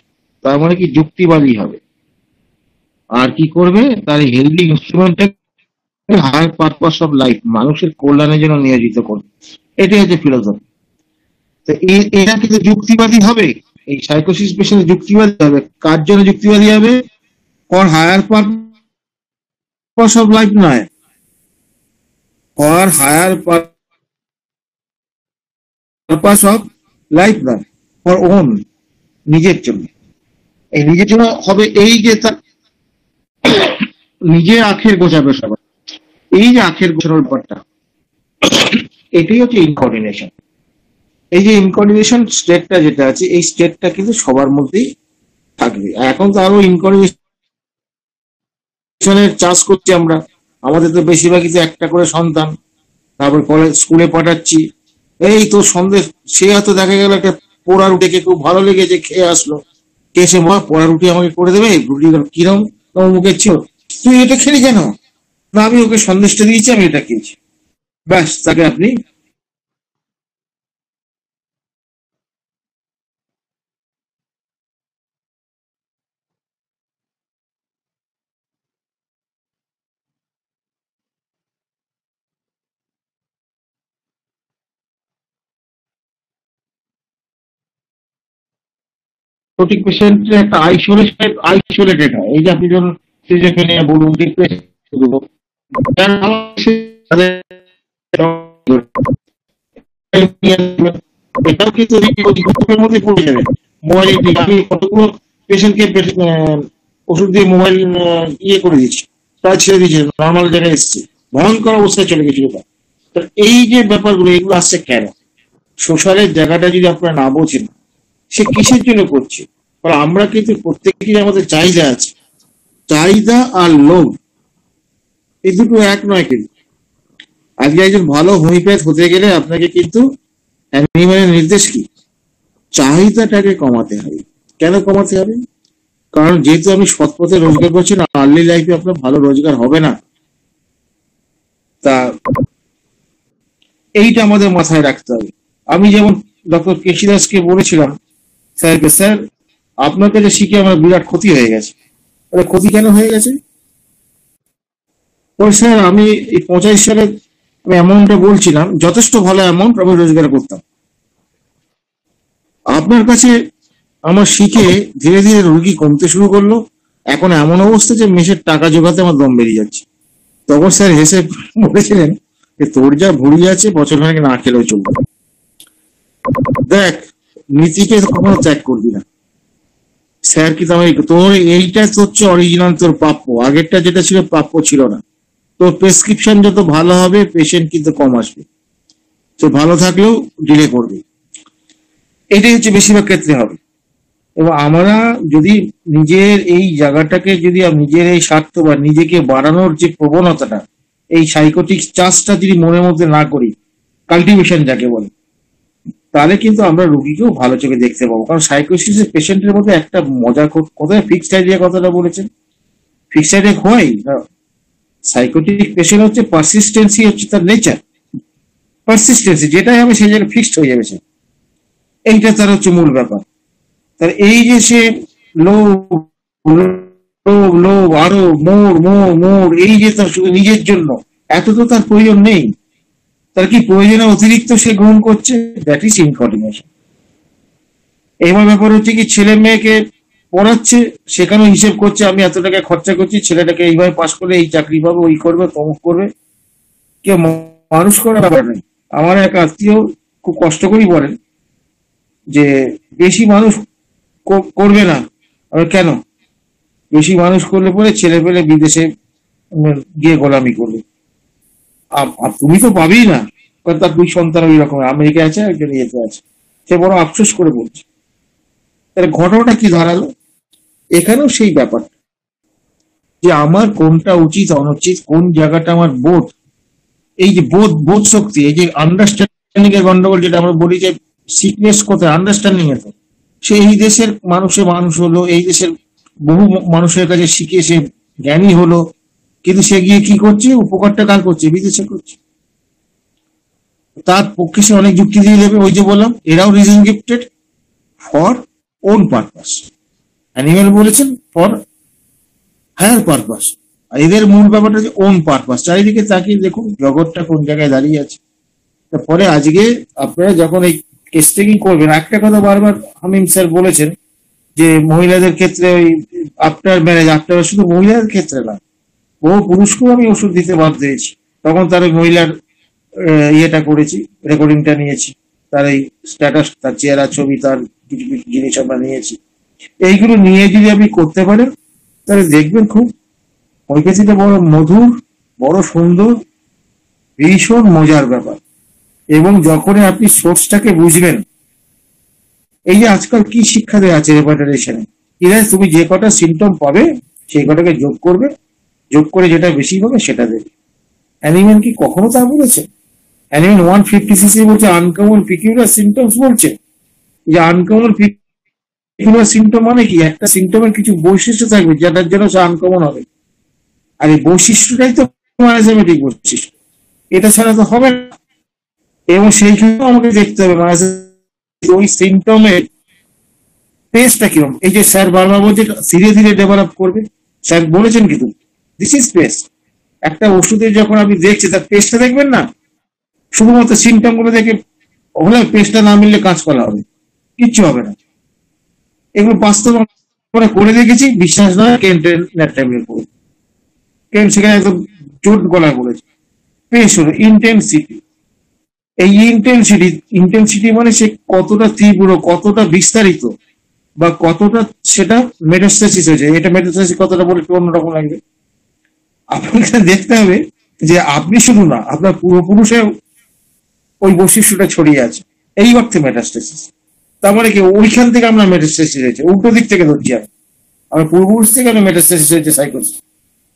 তার মানে কি যুক্তিবাদী হবে, আর কি করবে, তার হেলদি ইনস্ট্রুমেন্টটা হায়ার পারপাস অফ লাইফ, মানুষের কল্যাণের জন্য নিয়োজিত করবে। এটাই হচ্ছে ফিলোসফি। তো এরা কিন্তু যুক্তিবাদী হবে, এই সাইকোসিস পেশেন্ট যুক্তিবাদী হবে। কার জন্য যুক্তিবাদী হবে? For higher purpose of life নয়, for higher purpose of life নয়, ফর ওন, নিজের জন্য। এই নিজের জন্য হবে এই যে তার নিজের আখের গোছাবে সবাই, এই যে আখের গোছানোর ব্যাপারটা, এটাই হচ্ছে ইনকোঅর্ডিনেশন। এই যে ইনকোঅর্ডিনেশন স্টেটটা যেটা আছে, এই স্টেটটা কিন্তু সবার মধ্যেই থাকবে। এখন তো আরো ইনকোঅর্ডিনেশনের চাষ করছি আমরা। আমাদের তো বেশিরভাগই তো একটা করে সন্তান, তারপর কলেজ স্কুলে পাঠাচ্ছি, এই তো সন্দেহ, সে হয়তো দেখা গেল একটা পোড়া রুটিকে খুব ভালো লেগেছে, খেয়ে আসলো, কে সে মা পোড়া রুটি আমাকে করে দেবে, রুটি কিরম তোমার মুখে ছিল, তুই এটা খেলি কেন? না আমি ওকে সন্দেশটা দিয়েছি, আমি এটা খেয়েছি, ব্যাস তাকে আপনি সঠিক পেশেন্টের একটা আইসোলেটেড হয়। এই যে আপনি যখন সিজোফ্রেনিয়া বলুন, ডিপ্রেশন, এটাও কিন্তু গ্রুপের মধ্যে পড়ে যাবে। মোবাইল আমি কতগুলো পেশেন্টকে ওষুধ দিয়ে মোবাইল ইয়ে করে দিচ্ছি, তারা ছেড়ে দিয়েছে, নর্মাল জায়গায় এসছে, ভয়ঙ্কর অবস্থায় চলে গেছিল। তো এই যে ব্যাপারগুলো, এগুলো আসছে কেন? সোশ্যালের জায়গাটা যদি আপনারা না বোঝেন, সে কিসের জন্য করছে? আমরা কিন্তু প্রত্যেকেরই আমাদের চাহিদা আছে, চাহিদা আর লোভ এই দুটো এক নয়। কিন্তু আজকে একজন ভালো হোমিওপ্যাথ হতে গেলে আপনাকে কিন্তু অ্যানিম্যালের নির্দেশ কি, চাহিদাটাকে কমাতে হবে। কেন কমাতে হবে? কারণ যেহেতু আপনি সৎ পথে রোজগার করছেন, আর্লি লাইফে আপনার ভালো রোজগার হবে না। তা এইটা আমাদের মাথায় রাখতে হবে। আমি যেমন ডক্টর কেশি দাসকে বলেছিলাম, স্যার আপনার কাছে শিখে আমার বিরাট ক্ষতি হয়ে গেছে। ক্ষতি কেন হয়ে গেছে? স্যার আমি এই 85 সালে আমি অ্যামাউন্টটা বলছিলাম, যথেষ্ট ভালো অ্যামাউন্ট আমি রোজগার করতাম। আপনার কাছে আমার শিখে ধীরে ধীরে রোগী কমতে শুরু করলো। এখন এমন অবস্থা যে মেসের টাকা জোগাতে আমার দম বেরিয়ে যাচ্ছে। তখন স্যার হেসে বলেছিলেন যে তোর যা ভুড়ি আছে বছর খানেক না খেলেও চলবে। দেখ, নীতিকে কখনো ত্যাগ করবি না। স্যার কি তোমার তোর এইটা হচ্ছে অরিজিনাল তোর প্রাপ্য, আগেরটা যেটা ছিল প্রাপ্য ছিল না। তোর প্রেসক্রিপশন যত ভালো হবে পেশেন্ট কিন্তু কম আসবে, তো ভালো থাকলেও ডিলে করবে। এটাই হচ্ছে বেশিরভাগ ক্ষেত্রে হবে। এবং আমরা যদি নিজের এই জায়গাটাকে যদি নিজের এই স্বার্থ বা নিজেকে বাড়ানোর যে প্রবণতাটা, এই সাইকোটিক চার্জটা যদি মনের মধ্যে না করি, কাল্টিভেশন যাকে বলে, তাহলে কিন্তু আমরা রোগীকেও ভালো চোখে দেখতে পাবো। কারণ সাইকোসিসের পেশেন্টের মধ্যে একটা মজা কোথায় ফিক্সড আইডিয়া কথাটা বলেছেন, ফিক্সড আইডিয়া হয় না। সাইকোটিক পেশেন্ট হচ্ছে পারসিস্টেন্সি হচ্ছে তার নেচার, পারসিস্টেন্সি যেটাই হবে সেই জায়গায় ফিক্সড হয়ে যাবে সে। এইটা তার হচ্ছে মূল ব্যাপার। তার এই যে সে লোভ লোভ লোভ আরো মোর মোর মোর, এই যে তার শুধু নিজের জন্য, এত তো তার প্রয়োজন নেই। তার কি প্রয়োজনে অতিরিক্ত সে গ্রহণ করছে, দ্যাট ইজ ইনকর্ডিনেশন। এবার ব্যাপার হচ্ছে কি ছেলে মেয়েকে পড়াচ্ছে, সেখানেও হিসেব করছে আমি এত টাকা খরচা করছি, ছেলেটাকে এইভাবে পাশ করলে এই চাকরি পাবো, ওই করবে তমুক করবে। কেউ মানুষ করার ব্যাপার নেই। আমার এক আত্মীয় খুব কষ্ট করেই বলেন যে বেশি মানুষ করবে না। আর কেন? বেশি মানুষ করলে পরে ছেলে পেলে বিদেশে গিয়ে গোলামি করবে। তুমি তো পাবেই না, কারণ তার দুই সন্তান ওই রকম আমেরিকা আছে, একজন ইয়েতে আছে। সে বড় আফসোস করে বলছে। তাহলে ঘটনাটা কি দাঁড়ালো? এখানেও সেই ব্যাপার যে আমার কোনটা উচিত অনুচিত, কোন জায়গাটা আমার বোধ, এই যে বোধ বোধ শক্তি, এই যে আন্ডারস্ট্যান্ডিং এর গন্ডগোল, যেটা আমরা বলি যে সিকনেস কোথায়, আন্ডারস্ট্যান্ডিং এ তো সে এই দেশের মানুষ হলো, এই দেশের বহু মানুষের কাছে শিখে সে জ্ঞানী হলো, কিন্তু সে গিয়ে কি করছে, উপকারটা কার করছে, বিদেশে করছে। তার পক্ষে সে অনেক যুক্তি দিয়ে দেবে, ওই যে বললাম এরাও reason gifted for own purpose. Animal বলেছেন ফর হায়ার পারপাস। আর এদের মূল ব্যাপারটা যে ওন পারপাস। চারিদিকে তাকিয়ে দেখুন জগৎটা কোন জায়গায় দাঁড়িয়ে আছে। তারপরে আজকে আপনারা যখন এই কেস টেকিং করবেন, একটা কথা বারবার হামিম স্যার বলেছেন যে মহিলাদের ক্ষেত্রে ওই আফটার ম্যারেজ, আফটার শুধু মহিলাদের ক্ষেত্রে না, বহু পুরুষকেও আমি ওষুধ দিতে বাধ্য হয়েছি। তখন তার ওই মহিলার ইয়েটা করেছি, রেকর্ডিংটা নিয়েছি, তার এই স্ট্যাটাস, তার চেহারা ছবি, তার কিছু কিছু জিনিস আমরা নিয়েছি। এইগুলো নিয়ে যদি আপনি করতে পারেন তাহলে দেখবেন খুব ওই কেসিটা বড় মধুর, বড় সুন্দর, ভীষণ মজার ব্যাপার। এবং যখন আপনি সোর্সটাকে বুঝবেন, এই যে আজকাল কি শিক্ষা দেওয়া আছে রেপার্টারেশনে, এরা তুমি যে কটা সিমটম পাবে সেই কটাকে যোগ করবে, যোগ করে যেটা বেশি হবে সেটা দেবে। অ্যানিম্যান কি কখনো তা বলেছে? অ্যানিম্যান 150cc বলছে আনকমন পিকিউলার সিমটমস বলছে। যে আনকমন পিকিউলার সিমটম মানে কি, একটা সিমটমের কিছু বৈশিষ্ট্য থাকবে যেটার জন্য সে আনকমন হবে। আর এই বৈশিষ্ট্যটাই তো ম্যানাজমেটিক বৈশিষ্ট্য, এটা ছাড়া তো হবে না। এবং সেই ক্ষেত্রে আমাকে দেখতে হবে ওই সিমটমের পেসটা কিরকম। এই যে স্যার বারবার বলছে ধীরে ধীরে ডেভেলপ করবে, স্যার বলেছেন কিন্তু দিস ইজ পেস। একটা ওষুধের যখন আপনি দেখছেন তার পেসটা দেখবেন না, শুধুমাত্র সিমটম গুলো দেখে হলে পেসটা না মিললে কাজ করা হবে, কিচ্ছু হবে না। এগুলো বাস্তব আমরা করে দেখেছি, বিশ্বাস নয় কেন্টের ল্যাপটপের করে কেন সেখানে একদম জোট গলা বলেছে। পেস হলো ইন্টেন্সিটি। এই ইন্টেন্সিটি মানে সে কতটা তীব্র, কতটা বিস্তারিত, বা কতটা সেটা মেটাস্টাসিস হয়েছে। এটা মেটাস্টাসিস কতটা বলে একটু অন্যরকম লাগবে। আপনাকে দেখতে হবে যে আপনি শুধু না, আপনার পূর্বপুরুষের ওই বৈশিষ্ট্যটা ছড়িয়ে আছে, এই অর্থে মেটাস্টাসিস। তার মানে কি ওইখান থেকে আমরা মেটাস্টাসিস হয়েছে, উল্টো দিক থেকে ধরছি আমি, আমার পূর্বপুরুষ থেকে আমরা মেটাস্টাসিস হয়েছে সাইকোসিস।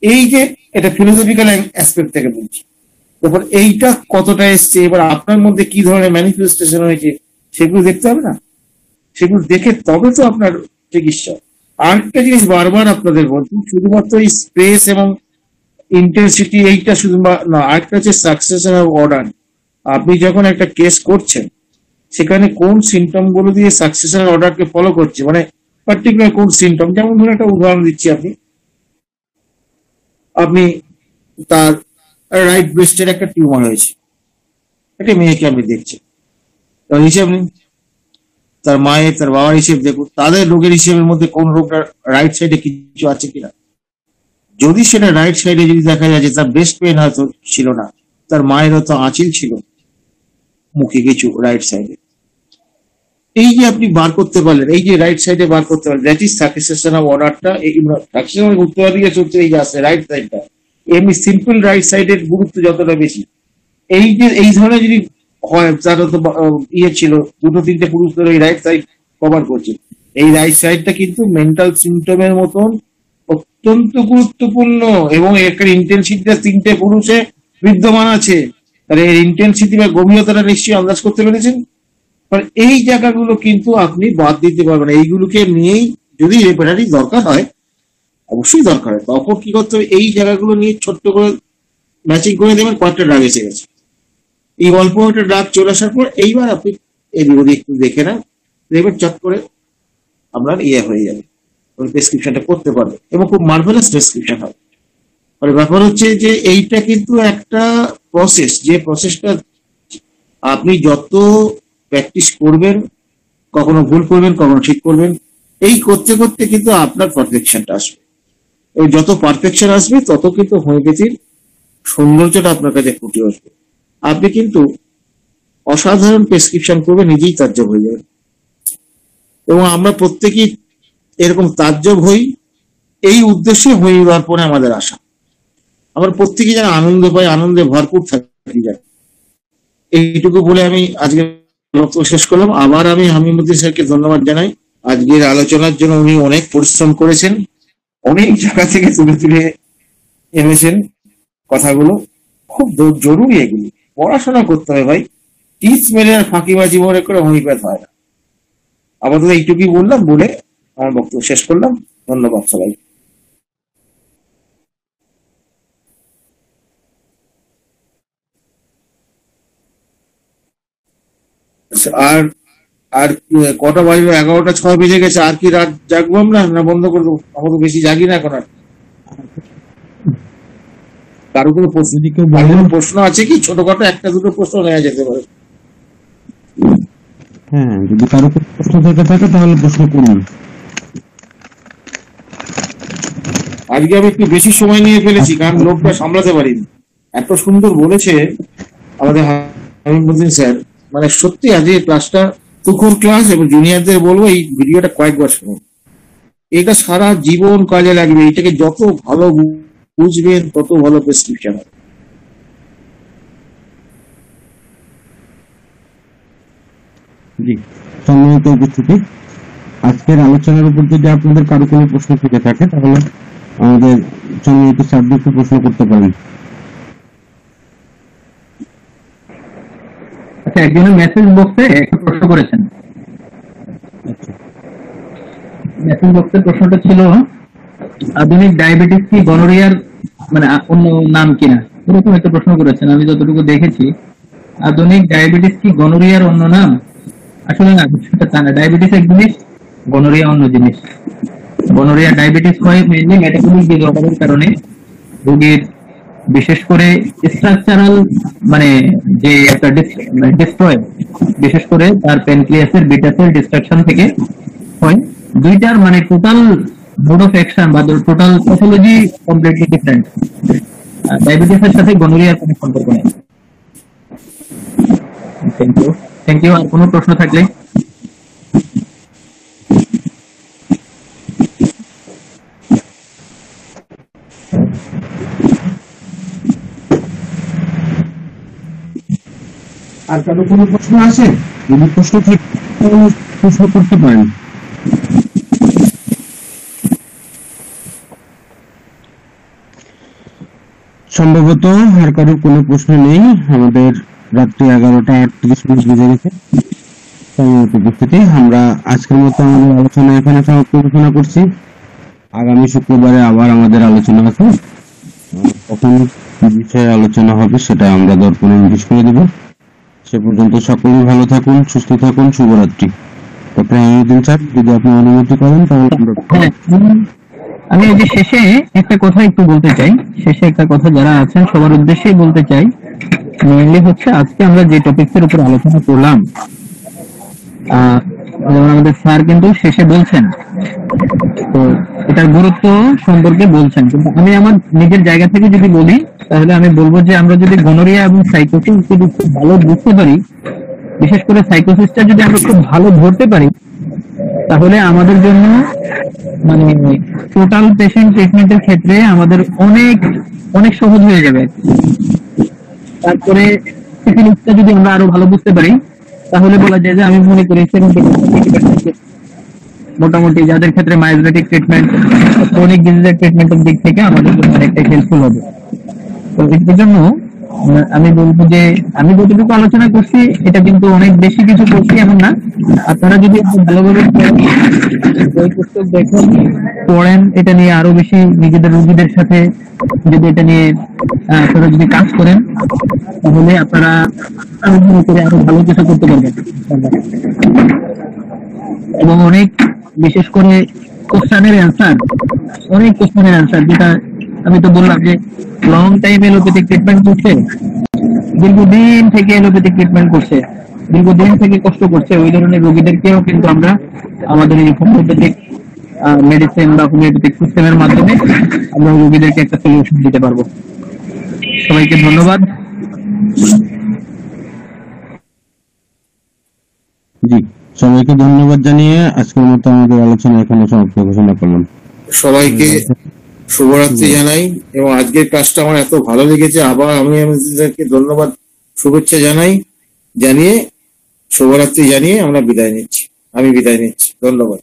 এই যে এটা ফিলোসফিক্যাল অ্যাসপেক্ট থেকে বলছি। এবার এইটা কতটা এসছে, এবার আপনার মধ্যে কি ধরনের ম্যানিফেস্টেশন হয়েছে সেগুলো দেখতে হবে না, সেগুলো দেখে তবে তো আপনার চিকিৎসা। আরেকটা জিনিস বারবার আপনাদের বলছি, শুধুমাত্র এই স্পেস এবং ইন্টেন্সিটি এইটা শুধু না, আরেকটা হচ্ছে সাকসেশন অফ অর্ডার। আপনি যখন একটা কেস করছেন সেখানে কোন সিমটম গুলো দিয়ে সাকসেশন অর্ডারকে ফলো করছে, মানে পার্টিকুলার কোন সিমটম। যেমন ধরুন একটা উদাহরণ দিচ্ছি, আপনি তার রাইট ব্রেস্টের একটা টিউমার হয়েছে, একটা মেয়েকে আপনি দেখছেন, তার হিসাব নেই। তার মায়ের, তার বাবার হিসেব দেখুন, তাদের রোগের হিসেবের মধ্যে কোন রোগটা রাইট সাইডে কিছু আছে কিনা। যদি সেটা রাইট সাইডে যদি দেখা যায় যে তার ব্রেস্ট পেন হয়তো ছিল না, তার মায়ের হয়তো আঁচিল ছিল মুখে কিছু রাইট সাইডে, এই যে আপনি বার করতে পারলেন, এই যে রাইট সাইডে বার করতে পারলেন, দ্যাট ইজ সাকসেশন অফ অর্ডারটা। এই সাকসেশন উত্তর দিকে চলতে এই যে আসছে রাইট সাইডটা, এমনি সিম্পল রাইট সাইডের গুরুত্ব যতটা বেশি, এই যে এই ধরনের যদি হয়, তার হয়তো ইয়ে ছিল দুটো তিনটে পুরুষ ধরে এই রাইট সাইড কভার করছে, এই রাইট সাইডটা কিন্তু মেন্টাল সিমটমের মতন অত্যন্ত গুরুত্বপূর্ণ, এবং এর ইন্টেন্সিটিটা তিনটে পুরুষে বিদ্যমান আছে। তাহলে এর ইন্টেন্সিটি বা গভীরতাটা নিশ্চয়ই আন্দাজ করতে পেরেছেন। এই জায়গাগুলো কিন্তু আপনি বাদ দিতে পারবেন। এইগুলোকে নিয়েই যদি রেপারেটরি দরকার হয়, অবশ্যই দরকার হয়, তখন কি করতে হবে, এই জায়গাগুলো নিয়ে ছোট্ট করে ম্যাচিং করে দেবেন, কয়েকটা ড্রাগ এসে গেছে। এই অল্প একটা ড্রাগ চলে আসার পর এইবার আপনি এই বিরোধী একটু দেখে নেন, দেখবেন চট করে আপনার ইয়ে হয়ে যাবে, ওই প্রেসক্রিপশনটা করতে পারবে এবং খুব মার্ভেলাস প্রেসক্রিপশন হবে। মানে ব্যাপার হচ্ছে যে এইটা কিন্তু একটা প্রসেস, যে প্রসেসটা আপনি যত প্র্যাকটিস করবেন, কখনো ভুল করবেন, কখনো ঠিক করবেন, এই করতে করতে কিন্তু আপনার পারফেকশনটা আসবে, এবং যত পারফেকশন আসবে তত কিন্তু হোমিওপ্যাথির সৌন্দর্যটা আপনার কাছে ফুটে আসবে। আপনি কিন্তু অসাধারণ প্রেসক্রিপশন করবে, নিজেই তাজ্জব হয়ে যাবেন। এবং আমরা প্রত্যেকেই এরকম তাজ্জব হই, এই উদ্দেশ্যে হয়ে যাওয়ার পরে আমাদের আশা, আমরা প্রত্যেকেই যেন আনন্দ পাই, আনন্দে ভরপুর থাকি যায়। এইটুকু বলে আমি আজকে বক্তব্য শেষ করলাম। আবার আমি হামিমুদ্দিন স্যারকে ধন্যবাদ জানাই, আজকের আলোচনার জন্য উনি অনেক পরিশ্রম করেছেন, অনেক জায়গা থেকে তুলে তুলে এনেছেন কথাগুলো, খুব জরুরি এগুলি পড়াশোনা করতে হবে ভাই, টিপস মেরে আর ফাঁকিবাজি মনে করে হোমিওপ্যাথ হয় না। আপাতত এইটুকুই বললাম, বলে আমার বক্তব্য শেষ করলাম। ধন্যবাদ সবাই। আর আর কটা বাজবে? 11টা 6 বেজে গেছে। আর কি রাত জাগবো আমরা, না বন্ধ করে দেবো? আমরা তো বেশি জাগি না এখন আর। কারো কোনো প্রশ্ন আছে কি? ছোটখাটো একটা দুটো প্রশ্ন নেওয়া যেতে পারে। হ্যাঁ, যদি কারো প্রশ্ন থেকে থাকে তাহলে প্রশ্ন করুন। আজকে আমি একটু বেশি সময় নিয়ে ফেলেছি, কারণ লোকটা সামলাতে পারিনি। এত সুন্দর বলেছে আমাদের হামিমুদ্দিন স্যার, মানে সত্যি আজকে ক্লাসটা তুখুর ক্লাস, এবং জুনিয়রদের বলবো এই ভিডিওটা কয়েকবার শুনুন, এটা সারা জীবন কাজে লাগবে। এটাকে যত ভালো বুঝবেন তত ভালো প্রেসক্রিপশন হবে। জি, সম্মানিত উপস্থিতি, আজকের আলোচনার উপর যদি আপনাদের কারো কোনো প্রশ্ন থেকে থাকে তাহলে আমাদের সম্মানিত স্যারদেরকে প্রশ্ন করতে পারেন। আচ্ছা, একজনের মেসেজ বক্সে একটা প্রশ্ন করেছেন। মেসেজ বক্সের প্রশ্নটা ছিল, আধুনিক ডায়াবেটিস কি গনোরিয়ার মানে অন্য নাম কিনা, এরকম একটা প্রশ্ন করেছেন। আমি যতটুকু দেখেছি, আধুনিক ডায়াবেটিস কি গনোরিয়ার অন্য নাম? আসলে না, সেটা তা না। ডায়াবেটিস এক জিনিস, গনোরিয়া অন্য জিনিস। গনোরিয়া ডায়াবেটিস হয় মেইনলি মেটাবলিক ডিসঅর্ডারের কারণে। রোগীর বিশেষ করে স্ট্রাকচারাল মানে যে একটা ডিস্ট্রয়, বিশেষ করে তার প্যানক্রিয়াসের বিটা সেল ডিস্ট্রাকশন থেকে হয়। দুইটার মানে টোটাল মোড অফ অ্যাকশন বা টোটাল প্যাথোলজি কমপ্লিটলি ডিফারেন্ট। ডায়াবেটিসের সাথে গনোরিয়ার কোনো সম্পর্ক নেই। Thank you. আর কোনো প্রশ্ন থাকলে? আর কারো কোনো প্রশ্ন আছে? যদি প্রশ্ন থাকে তাহলে প্রশ্ন করতে পারেন। সম্ভবত আর কারো কোনো প্রশ্ন নেই। আমাদের রাত্রি 11টা 38 বেজে গেছে। সম্মানিত উপস্থিতি, আমরা আজকের মতো আমাদের আলোচনা এখানে সমাপ্ত ঘোষণা করছি। আগামী শুক্রবারে আবার আমাদের আলোচনা আছে, কখন কি বিষয়ে আলোচনা হবে সেটা আমরা দর্পণে নোটিশ করে দেব। সে পর্যন্ত সকলেই ভালো থাকুন, সুস্থ থাকুন। শুভরাত্রি। ডক্টর হামিমুদ্দিন স্যার, যদি আপনি অনুমতি করেন তাহলে আমরা আমি এই যে শেষে একটা কথা একটু বলতে চাই। শেষে একটা কথা যারা আছেন সবার উদ্দেশ্যেই বলতে চাই। মেইনলি হচ্ছে আজকে আমরা যে টপিকসের উপর আলোচনা করলাম, যেমন আমাদের স্যার কিন্তু শেষে বলছেন, তো এটার গুরুত্ব সম্পর্কে বলছেন। কিন্তু আমি আমার নিজের জায়গা থেকে যদি বলি, তাহলে আমি বলবো যে আমরা যদি গনোরিয়া এবং সাইকোসিস যদি খুব ভালো বুঝতে পারি, বিশেষ করে সাইকোসিসটা যদি আমরা খুব ভালো ধরতে পারি, তাহলে আমাদের জন্য মানে টোটাল পেশেন্ট ট্রিটমেন্টের ক্ষেত্রে আমাদের অনেক অনেক সহজ হয়ে যাবে। তারপরে সিফিলিসটা যদি আমরা আরো ভালো বুঝতে পারি, তাহলে বলা যায় যে আমি মনে করি 70% মোটামুটি যাদের ক্ষেত্রে মায়োজেটিক ট্রিটমেন্ট, ক্রনিক ডিজিজের ট্রিটমেন্টের দিক থেকে আমাদের জন্য অনেকটা হেল্পফুল হবে। তো এর জন্য আমি বলবো যে আমি যতটুকু আলোচনা করছি এটা কিন্তু অনেক বেশি কিছু করছি এমন না। আপনারা যদি একটু ভালোভাবে বই পুস্তক দেখেন, পড়েন, এটা নিয়ে আরো বেশি নিজেদের রোগীদের সাথে যদি এটা নিয়ে আপনারা যদি কাজ করেন, তাহলে আপনারা আমি মনে করি আরো ভালো কিছু করতে পারবেন। এবং অনেক বিশেষ করে কোশ্চেনের অ্যান্সার, অনেক কোশ্চেনের অ্যান্সার, যেটা আমি তো বললাম যে লং টাইম এলোপ্যাথিক ট্রিটমেন্ট করছে, দীর্ঘদিন থেকে এলোপ্যাথিক ট্রিটমেন্ট করছে, দীর্ঘদিন থেকে কষ্ট করছে, ওই ধরনের রোগীদেরকেও কিন্তু আমরা আমাদের এই হোমিওপ্যাথিক মেডিসিন বা হোমিওপ্যাথিক সিস্টেমের মাধ্যমে আমরা রোগীদেরকে একটা সলিউশন দিতে পারবো। সবাইকে ধন্যবাদ। জি, সবাইকে ধন্যবাদ জানিয়ে আজকের মতো আমাদের আলোচনা এখানে সমাপ্ত ঘোষণা করলাম। সবাইকে শুভরাত্রি জানাই, এবং আজকের ক্লাসটা আমার এত ভালো লেগেছে, আবার আমি আপনাদেরকে ধন্যবাদ শুভেচ্ছা জানিয়ে শুভরাত্রি জানিয়ে আমি বিদায় নিচ্ছি। ধন্যবাদ।